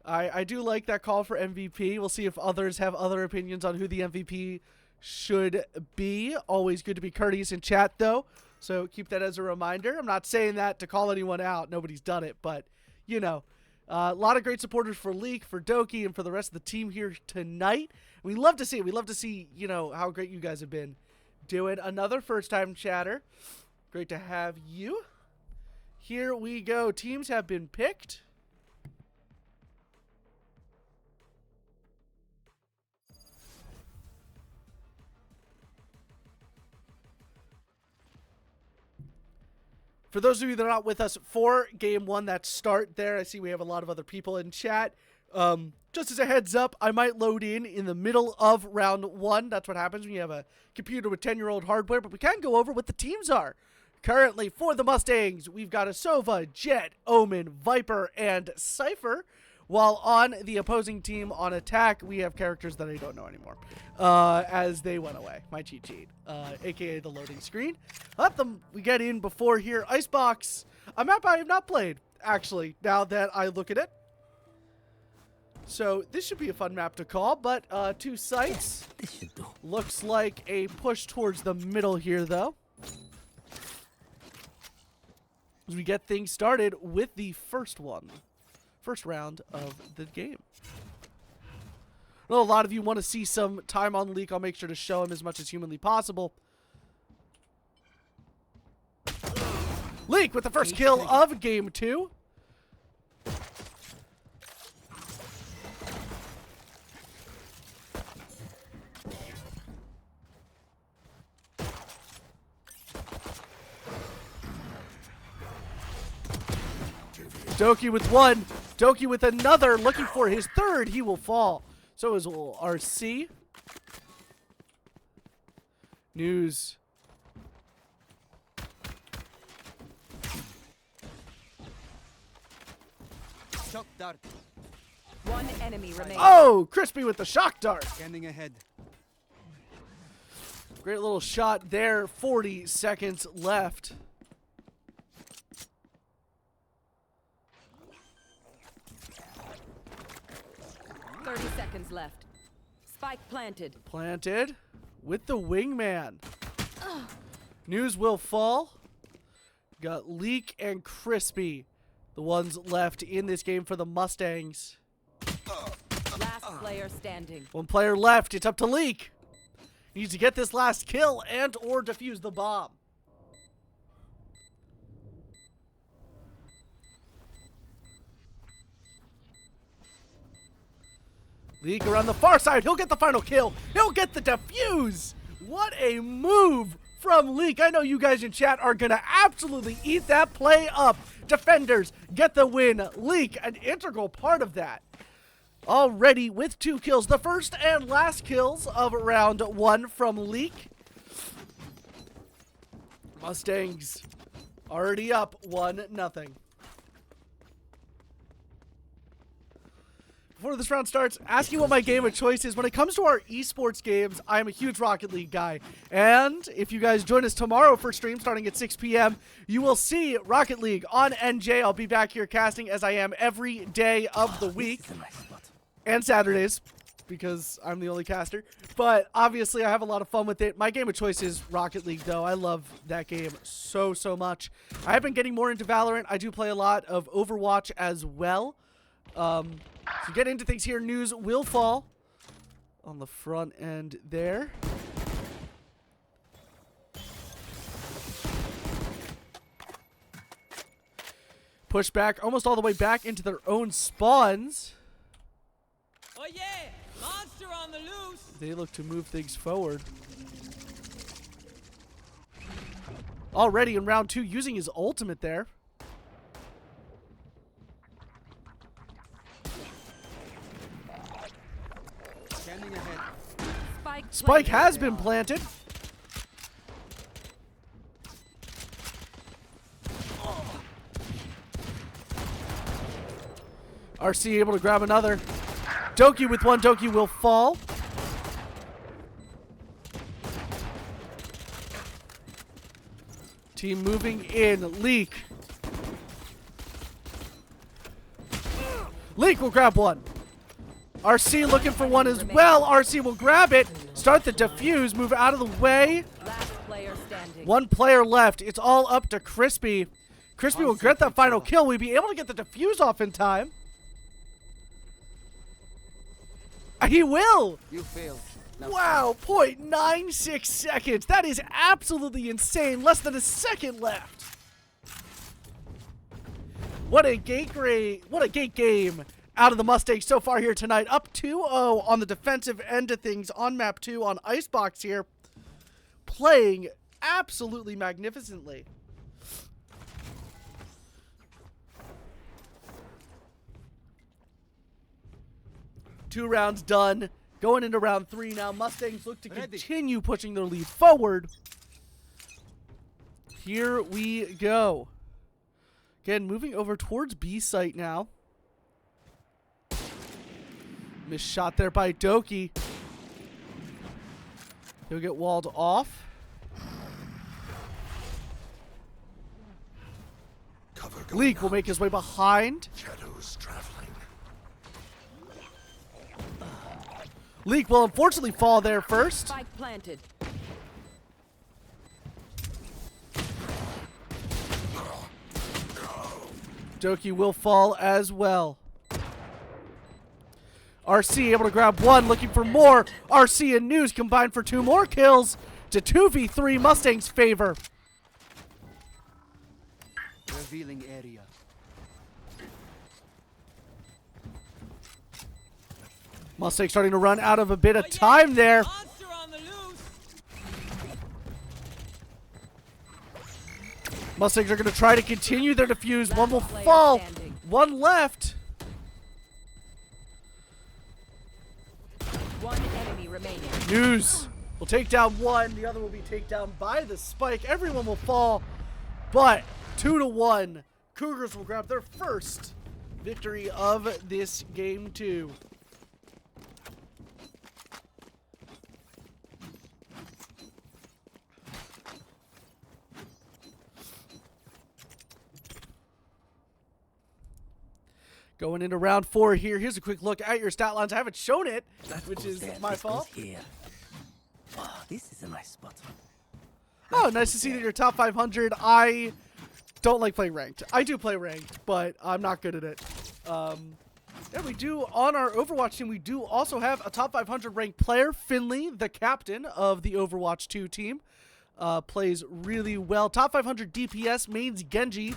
I do like that call for MVP. We'll see if others have other opinions on who the MVP should be. Always good to be courteous in chat, though. So keep that as a reminder. I'm not saying that to call anyone out. Nobody's done it. But, you know, a lot of great supporters for Leek, for Doki, and for the rest of the team here tonight. We love to see it. We love to see, you know, how great you guys have been doing. Another first-time chatter. Great to have you. Here we go. Teams have been picked. For those of you that are not with us for game one, that start there. I see we have a lot of other people in chat. Just as a heads up, I might load in the middle of round one. That's what happens when you have a computer with 10-year-old hardware. But we can go over what the teams are. Currently, for the Mustangs, we've got a Sova, Jet, Omen, Viper, and Cypher. While on the opposing team on attack, we have characters that I don't know anymore, as they went away. My cheat sheet, a.k.a. the loading screen. Let them we get in before here. Icebox, a map I have not played, actually, now that I look at it. So this should be a fun map to call, but 2 sites. Looks like a push towards the middle here, though. As we get things started with the first round of the game. I know a lot of you want to see some time on Leek. I'll make sure to show him as much as humanly possible. Leek with the first kill of game 2. Doki with 1. Doki with another. Looking for his 3rd. He will fall. So is RC. News. Shock dart. One enemy remains. Oh, Crispy with the shock dart. Scanning ahead. Great little shot there. 40 seconds left. Left. Spike planted. Planted with the wingman. News will fall. Got Leek and Crispy, the ones left in this game for the Mustangs. Last player standing. 1 player left. It's up to Leek. He needs to get this last kill and or defuse the bomb. Leek around the far side. He'll get the final kill. He'll get the defuse. What a move from Leek. I know you guys in chat are going to absolutely eat that play up. Defenders get the win. Leek, an integral part of that. Already with 2 kills. The first and last kills of round 1 from Leek. Mustangs already up 1-0. Before this round starts, ask you what my game of choice is. When it comes to our esports games, I'm a huge Rocket League guy. And if you guys join us tomorrow for stream starting at 6 p.m., you will see Rocket League on NJ. I'll be back here casting as I am every day of the week. And Saturdays, because I'm the only caster. But obviously, I have a lot of fun with it. My game of choice is Rocket League, though. I love that game so much. I have been getting more into Valorant. I do play a lot of Overwatch as well. So get into things here. News will fall on the front end there. Push back almost all the way back into their own spawns. Oh yeah, monster on the loose. They look to move things forward. already in round 2 using his ultimate there. Standing ahead. Spike has been planted. RC able to grab another. Doki with one. Doki will fall. Team moving in. Leak. Leak will grab one. RC looking for one as well. RC will grab it. Start the defuse. Move out of the way. Last player standing. One player left. It's all up to Crispy. Crispy will get that final kill. We'll be able to get the defuse off in time. He will. You failed. Now Wow, 0.96 seconds. That is absolutely insane. Less than a second left. What a gate game out of the Mustangs so far here tonight. Up 2-0 on the defensive end of things on map 2 on Icebox here. Playing absolutely magnificently. Two rounds done. Going into round 3 now. Mustangs look to continue pushing their lead forward. Here we go. Again, moving over towards B site now. Missed shot there by Doki. He'll get walled off. Cover going Leak will out. make his way behind. Shadows traveling. Leak will unfortunately fall there first. Spike planted. Doki will fall as well. RC able to grab one, looking for more. RC and News combined for 2 more kills to 2v3 Mustangs' favor. revealing area. Mustang starting to run out of a bit of time there. Monster on the loose. Mustangs are going to try to continue their defuse. One will player fall. standing. One left. One enemy remaining. News will take down one. The other will be taken down by the spike. Everyone will fall, but 2-1. Cougars will grab their first victory of this game 2. Going into round 4 here. Here's a quick look at your stat lines. I haven't shown it, which is my fault. Here. Wow, this is a nice spot. Oh, nice to see that you're top 500. I don't like playing ranked. I do play ranked, but I'm not good at it. Yeah, we do, on our Overwatch team, we do also have a top 500 ranked player. Finley, the captain of the Overwatch 2 team, plays really well. Top 500 DPS, mains Genji,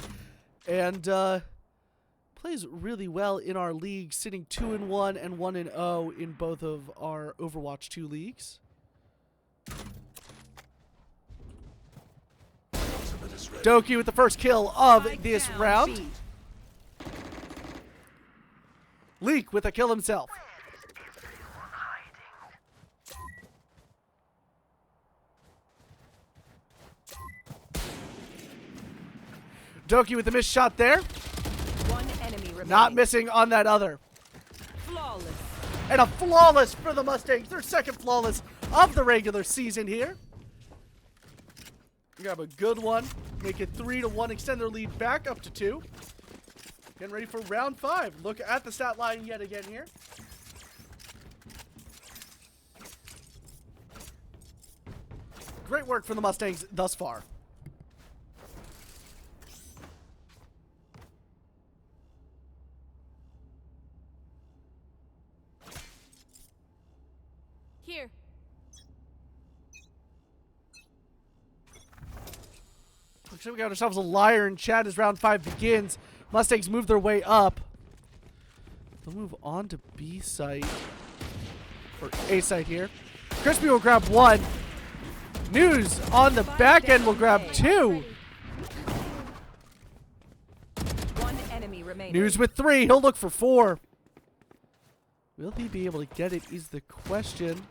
and plays really well in our league, sitting 2-1 and 1-0 in both of our Overwatch 2 leagues. Ultimate is ready. Doki with the first kill of Spike this down, round. B. Leak with a kill himself. Doki with the missed shot there. One enemy remaining. Not missing on that other. Flawless. And a flawless for the Mustangs. Their second flawless of the regular season here. Grab a good one. Make it 3-1. Extend their lead back up to 2. Getting ready for round 5. Look at the stat line yet again here. Great work from the Mustangs thus far. Here. Looks like we got ourselves a liar in chat as round 5 begins. Mustangs move their way up. They'll move on to B site. Or A site here. Crispy will grab one. News on the back end will grab 2. One enemy remaining. News with 3. He'll look for 4. Will he be able to get it is the question.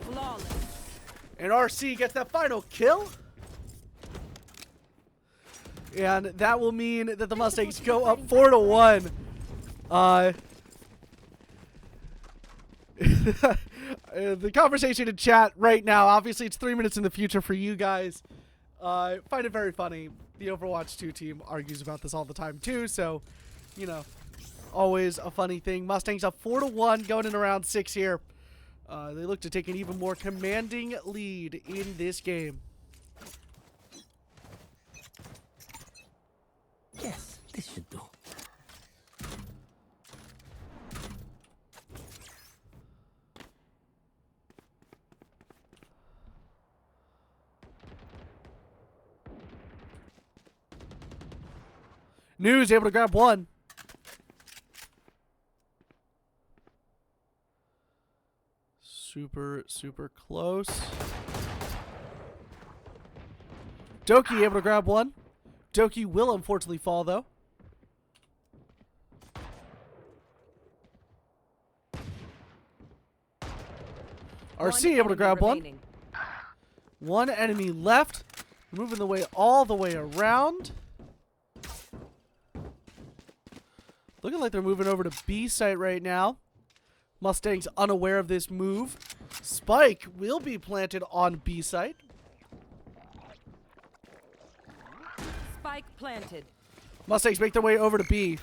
Flawless. And RC gets that final kill. And that will mean that the Mustangs go up 4-1. The conversation in chat right now, obviously it's 3 minutes in the future for you guys. Find it very funny. The Overwatch 2 team argues about this all the time too, so, you know, always a funny thing. Mustangs up 4-1 going in round 6 here. They look to take an even more commanding lead in this game. Yes, this should do. News able to grab 1. Super close. Doki able to grab 1. Doki will unfortunately fall though. RC able to grab 1. 1 enemy left. Moving the way all the way around. Looking like they're moving over to B site right now. Mustangs unaware of this move. Spike will be planted on B site. Spike planted. Mustangs make their way over to B.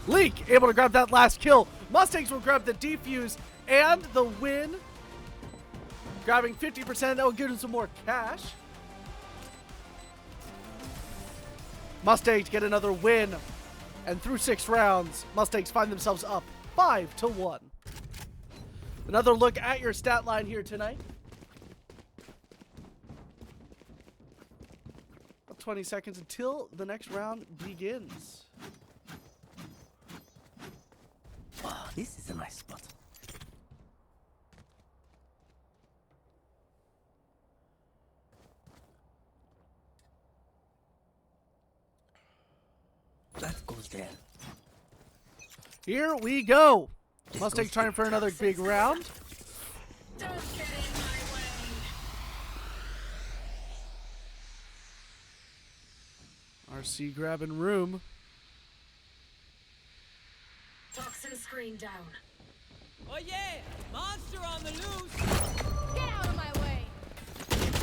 Leak able to grab that last kill. Mustangs will grab the defuse and the win. Grabbing 50%, that will give them some more cash. Mustangs get another win. And through 6 rounds, Mustangs find themselves up 5-1. Another look at your stat line here tonight. 20 seconds until the next round begins. Wow, this is a nice spot. That goes there. Here we go. Mustangs trying for another big round. Don't get in my way. RC grabbing room. Toxin screen down. Oh yeah! Monster on the loose! Get out of my way.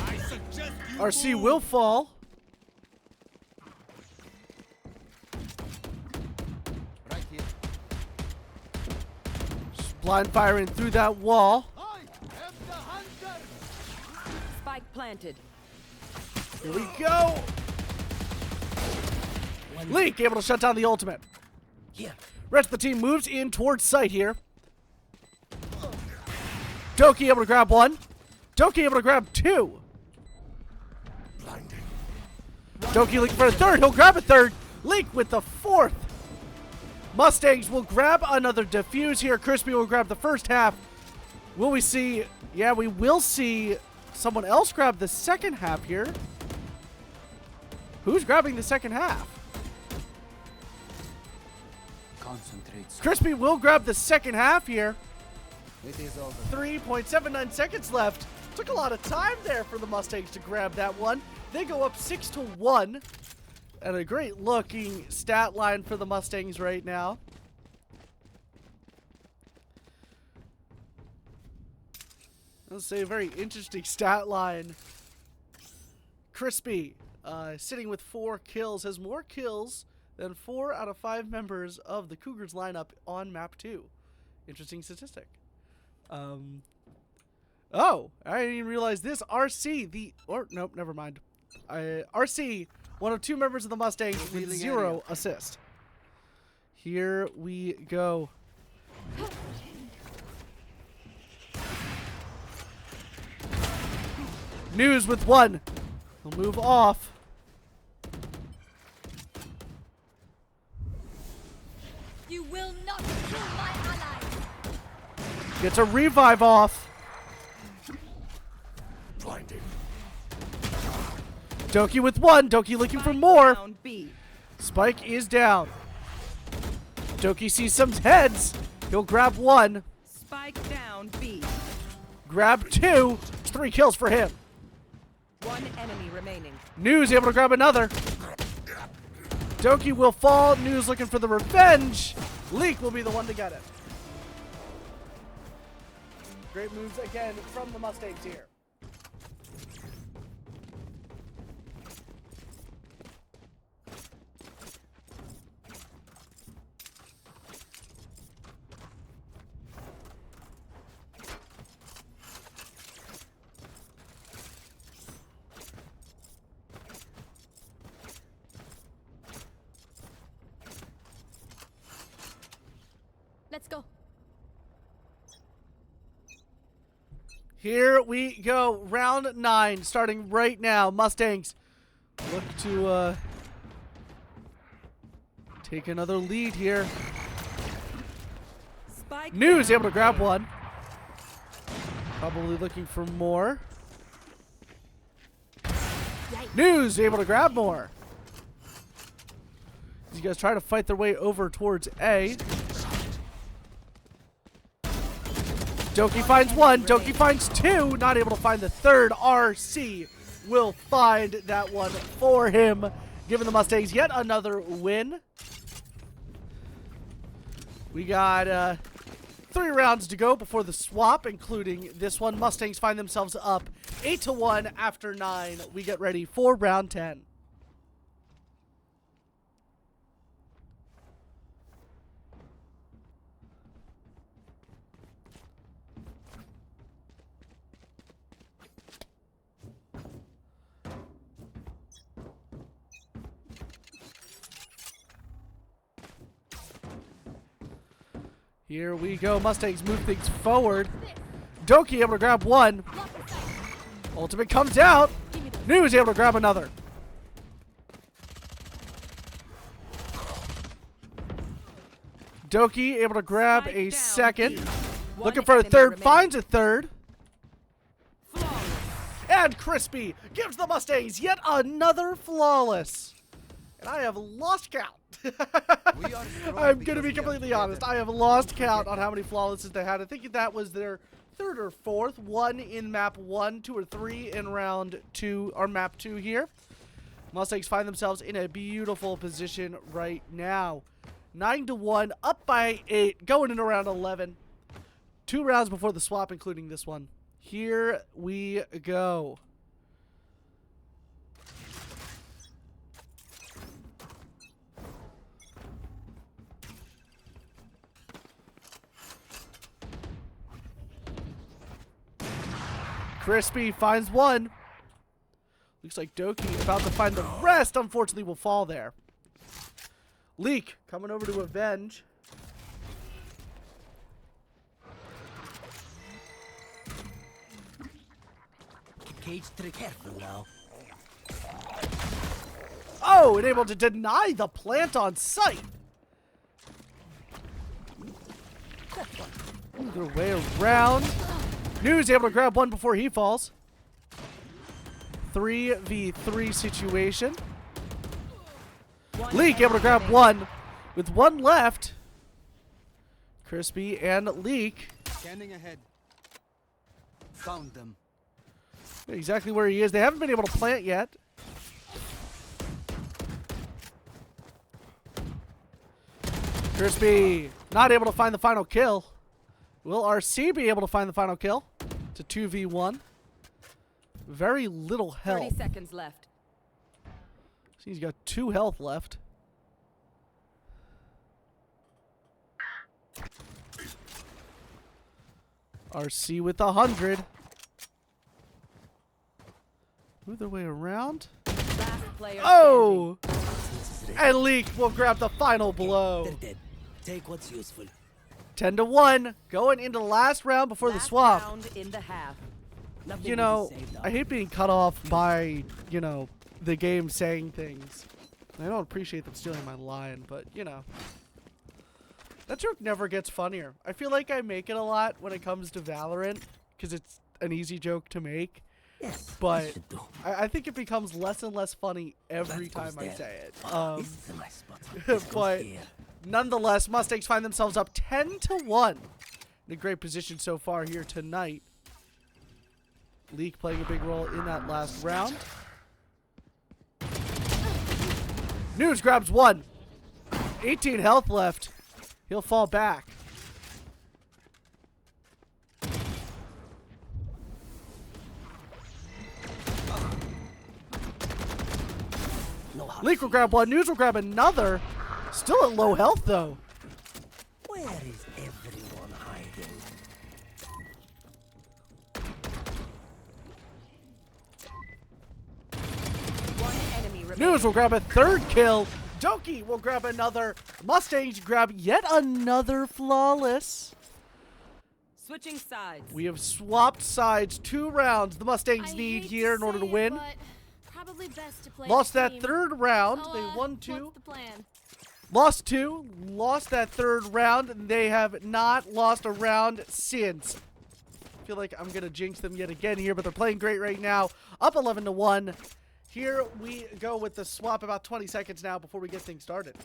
I suggest you RC move. will fall. Right here. Just blind firing through that wall. I am the hunter! Spike planted. Here we go. Leak able to shut down the ultimate. Here. Rest of the team moves in towards site here. Doki able to grab 1. Doki able to grab 2. Blinding. Doki looking for a 3rd. He'll grab a 3rd. Leak with the 4th. Mustangs will grab another defuse here. Crispy will grab the first half. Will we see? Yeah, we will see someone else grab the second half here. Who's grabbing the second half? Concentrate. Crispy will grab the second half here. It is over. 3.79 seconds left. Took a lot of time there for the Mustangs to grab that one. They go up 6-1. And a great looking stat line for the Mustangs right now. I'll say a very interesting stat line. Crispy, sitting with 4 kills, has more kills than 4 out of 5 members of the Cougars lineup on map 2. Interesting statistic. Oh, I didn't even realize this. RC, nope, never mind. RC, one of 2 members of the Mustangs with Revealing 0 area. assist. Here we go. News with 1. He'll move off. You will not kill my ally. Gets a revive off. Blinding. Doki with one. Doki looking for more. Down B. Spike is down. Doki sees some heads. He'll grab one. Spike down B. Grab two. 3 kills for him. One enemy remaining. News able to grab another. Doki will fall. News looking for the revenge. Leak will be the one to get it. Great moves again from the Mustangs here. Let's go. Here we go. Round 9 starting right now. Mustangs look to take another lead here. Spike News down able to grab one. Probably looking for more. News able to grab more. These guys try to fight their way over towards A. Doki finds one. Doki finds two. Not able to find the third. RC will find that one for him, giving the Mustangs yet another win. We got 3 rounds to go before the swap, including this one. Mustangs find themselves up 8-1 after 9. We get ready for round 10. Here we go. Mustangs move things forward. Doki able to grab one. Ultimate comes out. News able to grab another. Doki able to grab Spike a down. second. One Looking for a enemy third. remaining. Finds a third. Flawless. And Crispy gives the Mustangs yet another flawless. And I have lost count. I'm going to be completely honest. I have lost count on how many flawlesses they had. I think that was their 3rd or 4th. 1 in map 1, 2 or 3 in round 2 or map 2 here. Mustangs find themselves in a beautiful position right now. 9-1, up by 8, going into round 11. 2 rounds before the swap, including this one. Here we go. Crispy finds one. Looks like Doki about to find the rest. Unfortunately, will fall there. Leak coming over to avenge. Cage to the careful now. Oh, and able to deny the plant on sight. Move their way around. News able to grab one before he falls. 3v3 situation. One Leak able to enemy grab remaining. one. With one left. Crispy and Leak. Scanning ahead. Found them. Exactly where he is. They haven't been able to plant yet. Crispy not able to find the final kill. Will RC be able to find the final kill? It's a 2v1. Very little 30 health. seconds left. See, he's got 2 health left. RC with 100. Move their way around. Last player Oh! And Leak will grab the final blow. They're dead. Take what's useful. 10-1. Going into the last round before standing. the swap. Last round in the half. Nothing You will know, be saved now. I hate being cut off by, you know, the game saying things. I don't appreciate them stealing my line, but, you know. That joke never gets funnier. I feel like I make it a lot when it comes to Valorant because it's an easy joke to make. Yes, But I should do. I think it becomes less and less funny every That time goes I there. say it. This is a nice spot. This goes But here. nonetheless, Mustangs find themselves up 10-1. In a great position so far here tonight. Leak playing a big role in that last round. News grabs one. 18 health left. He'll fall back. No hard Leak will grab one. News will grab another. Still at low health, though. Where is everyone hiding? One enemy remaining. News will grab a third kill. Doki will grab another. Mustangs grab yet another flawless. Switching sides. We have swapped sides 2 rounds. The Mustangs I need hate here in order to say it, win. but probably best to play Lost the that team. third round. So, They won 2. What's the plan? Lost 2. Lost that third round. And they have not lost a round since. I feel like I'm going to jinx them yet again here, but they're playing great right now. Up 11-1. Here we go with the swap about 20 seconds now before we get things started.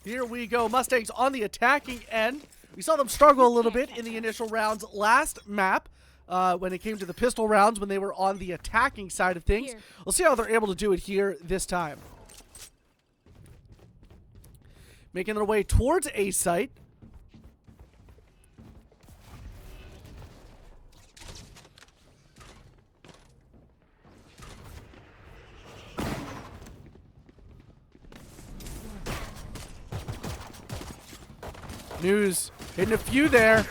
Here we go. Mustangs on the attacking end. We saw them struggle a little bit in the initial rounds last map when it came to the pistol rounds when they were on the attacking side of things. Here. We'll see how they're able to do it here this time. Making their way towards A site. News hitting a few there.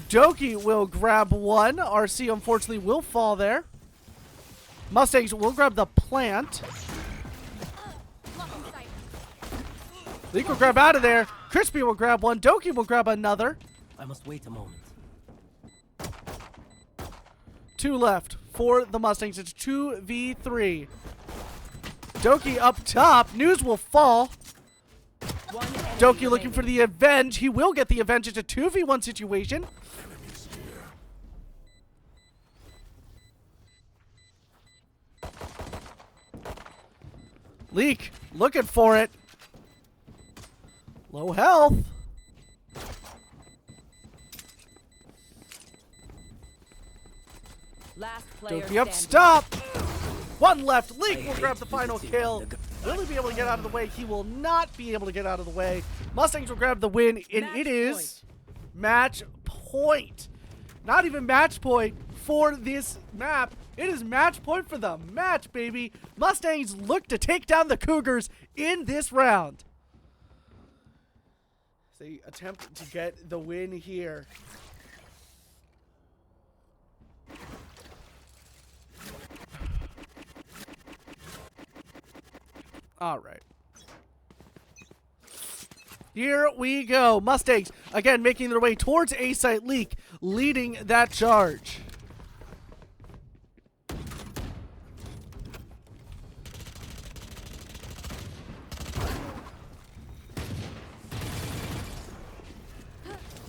Doki will grab one. RC unfortunately will fall there. Mustangs will grab the plant. Lock in sight. Leak will grab out of there. Crispy will grab one. Doki will grab another. I must wait a moment. 2 left for the Mustangs. It's 2v3. Doki up top. News will fall. One enemy Doki looking remaining. for the avenge. He will get the avenge. It's a 2v1 situation. Enemies near. Leak looking for it. Low health. Last player Doki up, standing. stop. 1 left. Leak will grab the final kill. Will he be able to get out of the way? He will not be able to get out of the way. Mustangs will grab the win, and Match it is match point. Not even match point for this map. It is match point for the match, baby. Mustangs look to take down the Cougars in this round. They attempt to get the win here. All right. Here we go. Mustangs, again, making their way towards A-site. Leak, leading that charge.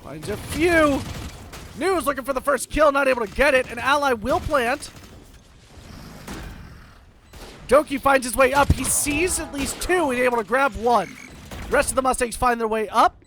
Finds a few. News looking for the first kill, not able to get it. An ally will plant. Doki finds his way up. He sees at least 2 and able to grab 1. The rest of the Mustangs find their way up.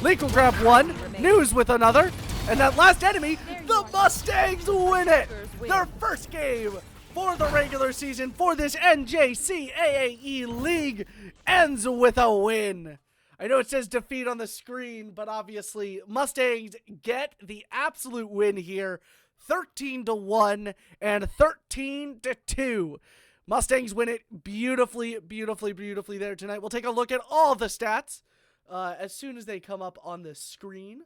Leak will grab 1. News with another. And that last enemy, the Mustangs win it. Their first game for the regular season for this NJCAAE League ends with a win. I know it says defeat on the screen, but obviously Mustangs get the absolute win here. 13-1 and 13-2. Mustangs win it beautifully, beautifully, beautifully there tonight. We'll take a look at all the stats as soon as they come up on the screen.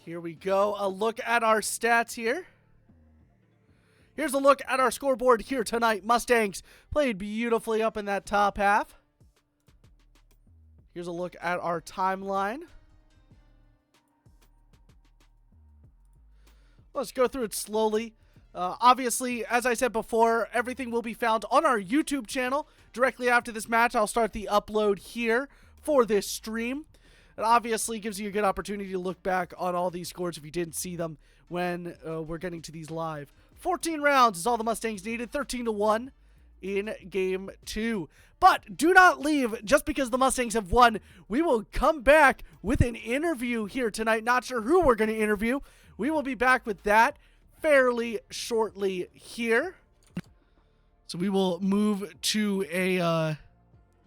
Here we go. A look at our stats here. Here's a look at our scoreboard here tonight. Mustangs played beautifully up in that top half. Here's a look at our timeline. Let's go through it slowly. Obviously, as I said before, everything will be found on our YouTube channel. Directly after this match, I'll start the upload here for this stream. It obviously gives you a good opportunity to look back on all these scores if you didn't see them when we're getting to these live. 14 rounds is all the Mustangs needed, 13-1 in Game 2. But do not leave just because the Mustangs have won. We will come back with an interview here tonight. Not sure who we're going to interview. We will be back with that fairly shortly here. So we will move to a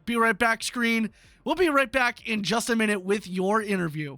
be right back screen. We'll be right back in just a minute with your interview.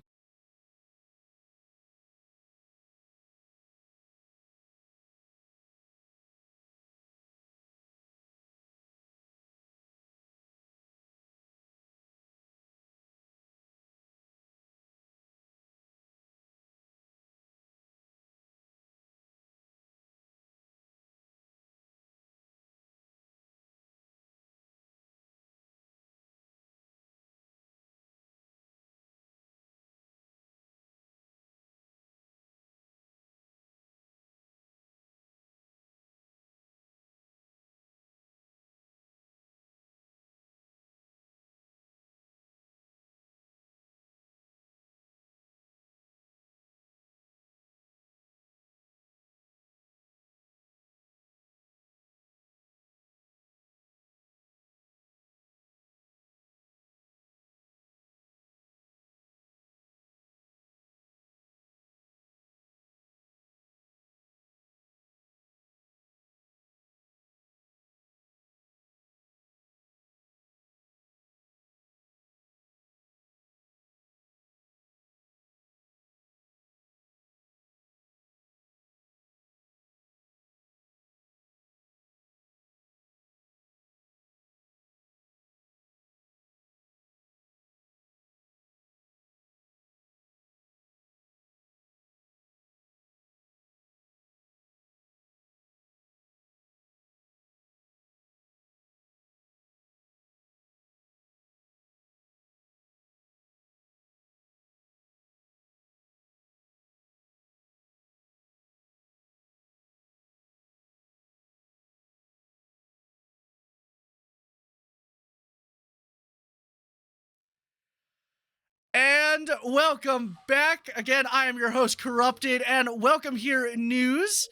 And welcome back. Again, I am your host, Corrupted, and welcome here, News.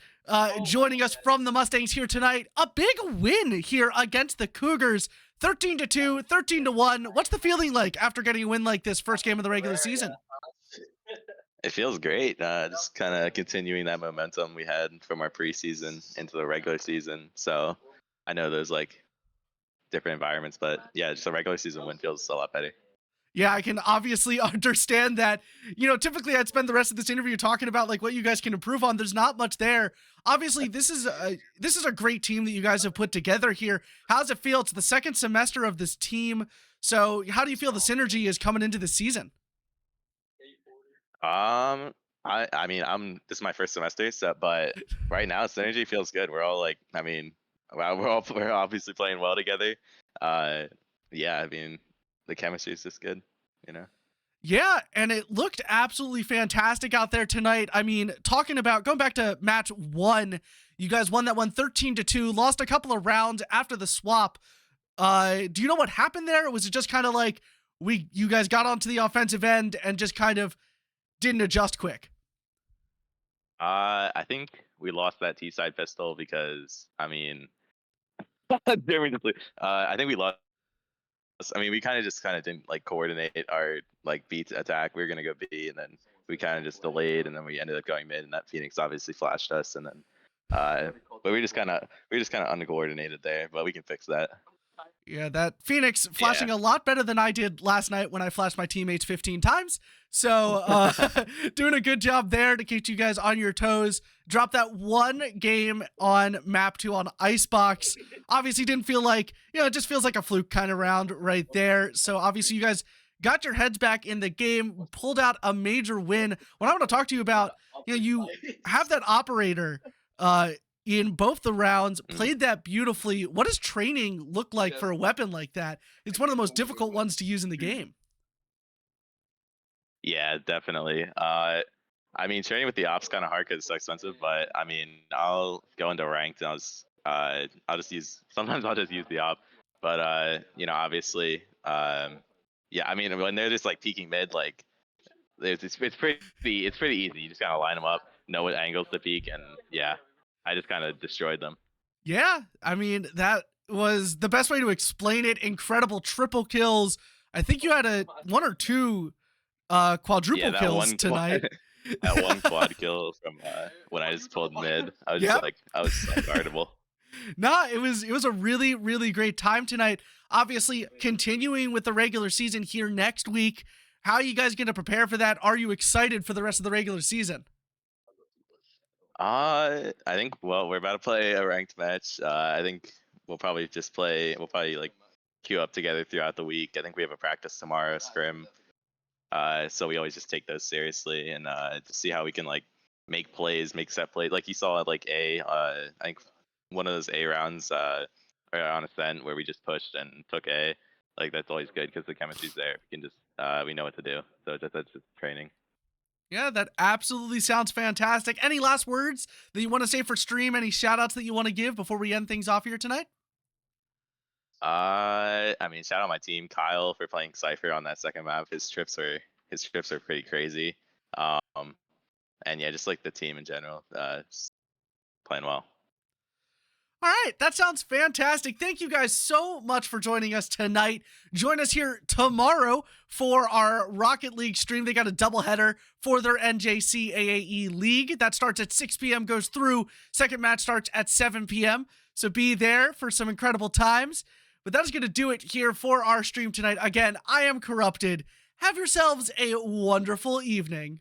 Joining us from the Mustangs here tonight. A big win here against the Cougars. 13-2, 13-1. What's the feeling like after getting a win like this first game of the regular season? It feels great. Just kind of continuing that momentum we had from our preseason into the regular season. So I know there's like different environments, but yeah, just a regular season win feels a lot better. Yeah, I can obviously understand that. You know, typically I'd spend the rest of this interview talking about like what you guys can improve on. There's not much there. Obviously, this is a great team that you guys have put together here. How does it feel? It's the second semester of this team. So how do you feel the synergy is coming into the season? I mean, this is my first semester, so but right now synergy feels good. We're all like, I mean, we're obviously playing well together. Yeah, I mean, the chemistry is just good, you know. Yeah, and it looked absolutely fantastic out there tonight. I mean, talking about going back to match 1, you guys won that one 13-2, lost a couple of rounds after the swap. Do you know what happened there? Or was it just kind of like you guys got onto the offensive end and just kind of didn't adjust quick? I think we lost that T-side pistol because, I mean, I think we lost. I mean, we kind of didn't like coordinate our like B to attack. We were gonna go B, and then we kind of just delayed, and then we ended up going mid, and that Phoenix obviously flashed us, and then but we just kind of uncoordinated there, but we can fix that. Yeah, that Phoenix flashing a lot better than I did last night when I flashed my teammates 15 times. So doing a good job there to keep you guys on your toes. Drop that one game on map 2 on Icebox. Obviously didn't feel like, it just feels like a fluke kind of round right there. So obviously you guys got your heads back in the game, pulled out a major win. What I want to talk to you about, you have that operator in both the rounds, played that beautifully. What does training look like for a weapon like that? It's one of the most difficult ones to use in the game. Yeah, definitely. I mean, training with the op's kind of hard because it's so expensive. But I mean, I'll go into ranked and I'll just use. Sometimes I'll just use the op. But you know, obviously, yeah. I mean, when they're just like peeking mid, like it's pretty easy. You just gotta line them up, know what angles to peek, and yeah, I just kind of destroyed them. Yeah, I mean, that was the best way to explain it. Incredible triple kills. I think you had a 1 or 2 quadruple kills tonight. That one quad kill from when I just pulled mid. I was just like, I was so guardable. Nah, it was a really, really great time tonight. Obviously, continuing with the regular season here next week. How are you guys going to prepare for that? Are you excited for the rest of the regular season? I think, well, we're about to play a ranked match. I think we'll probably like queue up together throughout the week. I think we have a practice tomorrow, scrim. So we always just take those seriously and to see how we can like make plays, make set plays. Like you saw at like I think one of those A rounds on Ascent where we just pushed and took A. Like that's always good because the chemistry's there. We can just we know what to do. So that's just training. Yeah, that absolutely sounds fantastic. Any last words that you want to say for stream? Any shout outs that you want to give before we end things off here tonight? I mean, shout out my team, Kyle, for playing Cypher on that second map. His trips are pretty crazy. And yeah, just like the team in general, just playing well. All right, that sounds fantastic. Thank you guys so much for joining us tonight. Join us here tomorrow for our Rocket League stream. They got a doubleheader for their NJCAAE League. That starts at 6 p.m., goes through. Second match starts at 7 p.m. So be there for some incredible times. But that is going to do it here for our stream tonight. Again, I am Corrupted. Have yourselves a wonderful evening.